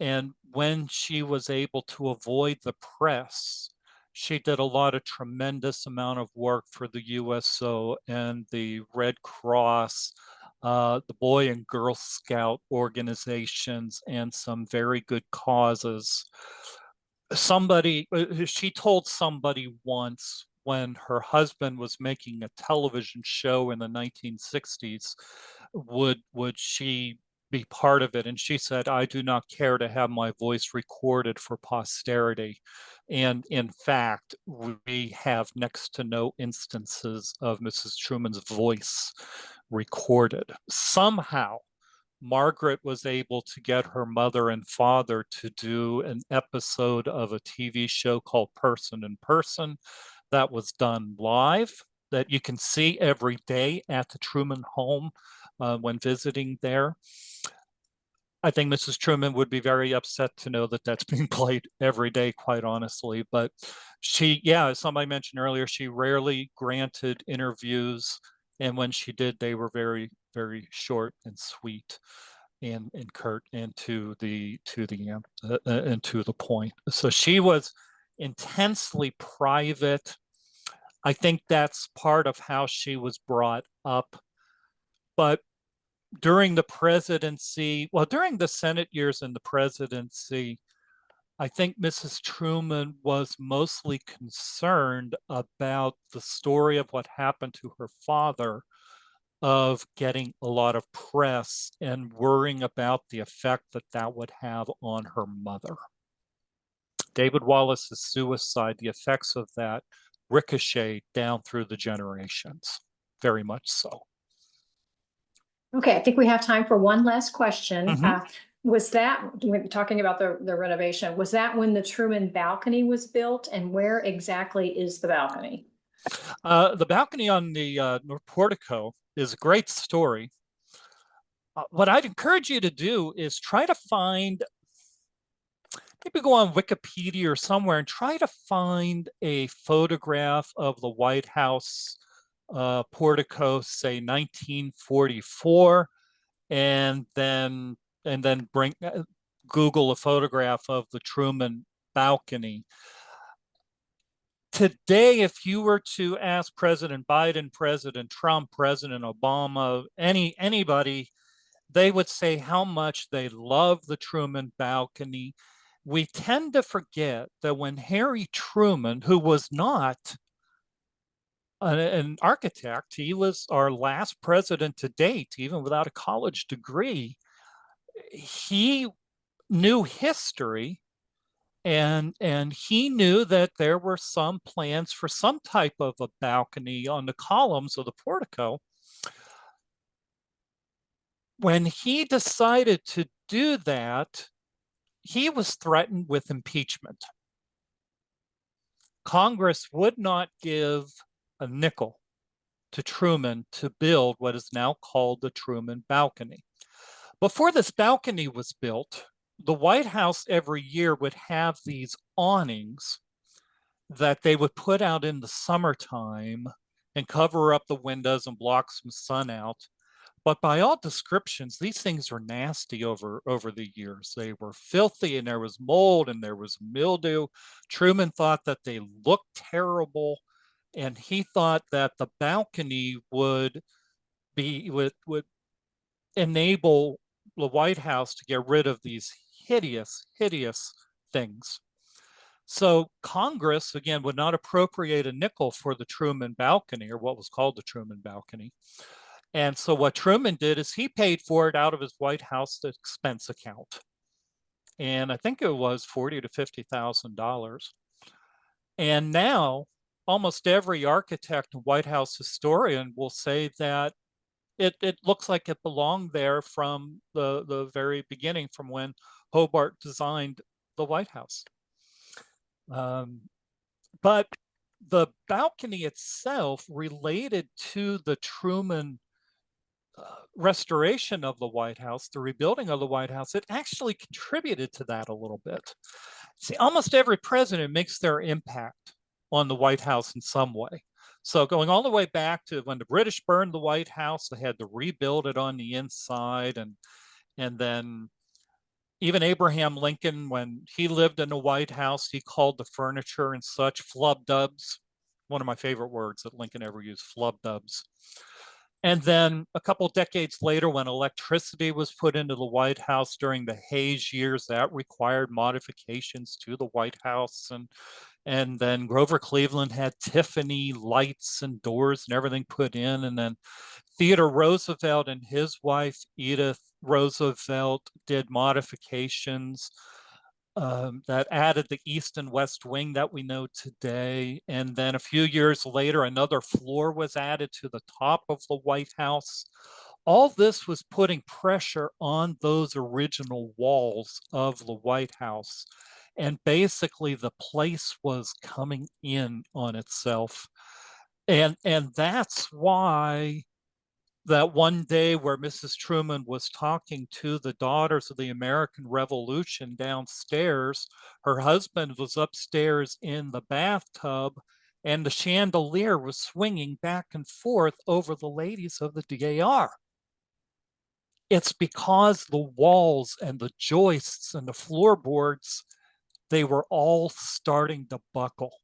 and when she was able to avoid the press, she did a lot of tremendous amount of work for the USO and the Red Cross, the Boy and Girl Scout organizations, and some very good causes. She told somebody once when her husband was making a television show in the 1960s, would she be part of it? And she said, I do not care to have my voice recorded for posterity. And in fact, we have next to no instances of Mrs. Truman's voice recorded. Somehow, Margaret was able to get her mother and father to do an episode of a TV show called Person in Person that was done live, that you can see every day at the Truman home when visiting there. I think Mrs. Truman would be very upset to know that that's being played every day, quite honestly. But as somebody mentioned earlier, she rarely granted interviews. And when she did, they were very, very short and sweet and curt and to the point. So she was intensely private. I think that's part of how she was brought up. But during during the Senate years and the presidency, I think Mrs. Truman was mostly concerned about the story of what happened to her father, of getting a lot of press and worrying about the effect that that would have on her mother. David Wallace's suicide, the effects of that ricochet down through the generations, very much so. Okay, I think we have time for one last question. Mhm. Was that, talking about the renovation, was that when the Truman balcony was built, and where exactly is the balcony? The balcony on the North Portico is a great story. What I'd encourage you to do is try to find, maybe go on Wikipedia or somewhere and try to find a photograph of the White House portico, say 1944, and then bring Google a photograph of the Truman balcony. Today, if you were to ask President Biden, President Trump, President Obama, anybody, they would say how much they love the Truman balcony. We tend to forget that when Harry Truman, who was not an architect, he was our last president to date, even without a college degree, he knew history, and he knew that there were some plans for some type of a balcony on the columns of the portico. When he decided to do that, he was threatened with impeachment. Congress would not give a nickel to Truman to build what is now called the Truman balcony. Before this balcony was built, the White House every year would have these awnings that they would put out in the summertime and cover up the windows and block some sun out. But by all descriptions, these things were nasty over the years. They were filthy, and there was mold and there was mildew. Truman thought that they looked terrible, and he thought that the balcony would enable the White House to get rid of these hideous, hideous things. So Congress, again, would not appropriate a nickel for the Truman balcony, or what was called the Truman balcony. And so what Truman did is he paid for it out of his White House expense account. And I think it was $40,000 to $50,000. And now almost every architect and White House historian will say that it looks like it belonged there from the very beginning, from when Hobart designed the White House. But the balcony itself, related to the Truman restoration of the White House, the rebuilding of the White House, it actually contributed to that a little bit. See, almost every president makes their impact on the White House in some way. So going all the way back to when the British burned the White House, they had to rebuild it on the inside. And then even Abraham Lincoln, when he lived in the White House, he called the furniture and such flubdubs. One of my favorite words that Lincoln ever used, flubdubs. And then a couple decades later, when electricity was put into the White House during the Hayes years, that required modifications to the White House. And then Grover Cleveland had Tiffany lights and doors and everything put in. And then Theodore Roosevelt and his wife, Edith Roosevelt, did modifications that added the east and west wing that we know today. And then a few years later, another floor was added to the top of the White House. All this was putting pressure on those original walls of the White House. And basically the place was coming in on itself. And that's why that one day where Mrs. Truman was talking to the daughters of the American Revolution downstairs, her husband was upstairs in the bathtub, and the chandelier was swinging back and forth over the ladies of the DAR. It's because the walls and the joists and the floorboards, they were all starting to buckle.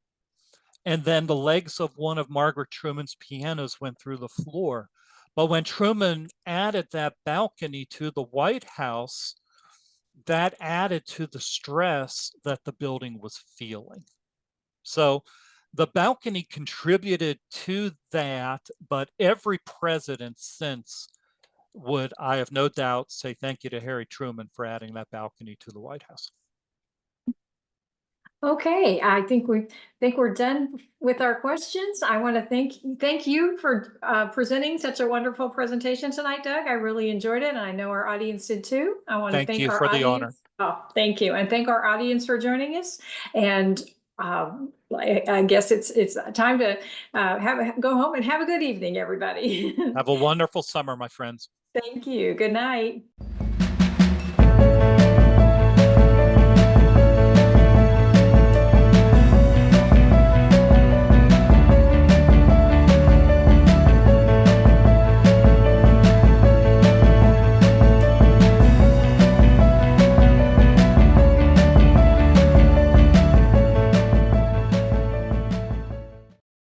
And then the legs of one of Margaret Truman's pianos went through the floor. But when Truman added that balcony to the White House, that added to the stress that the building was feeling. So the balcony contributed to that, but every president since would, I have no doubt, say thank you to Harry Truman for adding that balcony to the White House. Okay, I think we're done with our questions. I want to thank you for presenting such a wonderful presentation tonight, Doug. I really enjoyed it, and I know our audience did too. I want to Thank thank you our for the honor. audience. Oh, thank you, and thank our audience for joining us. And I guess it's time to go home and have a good evening, everybody. Have a wonderful summer, my friends. Thank you. Good night.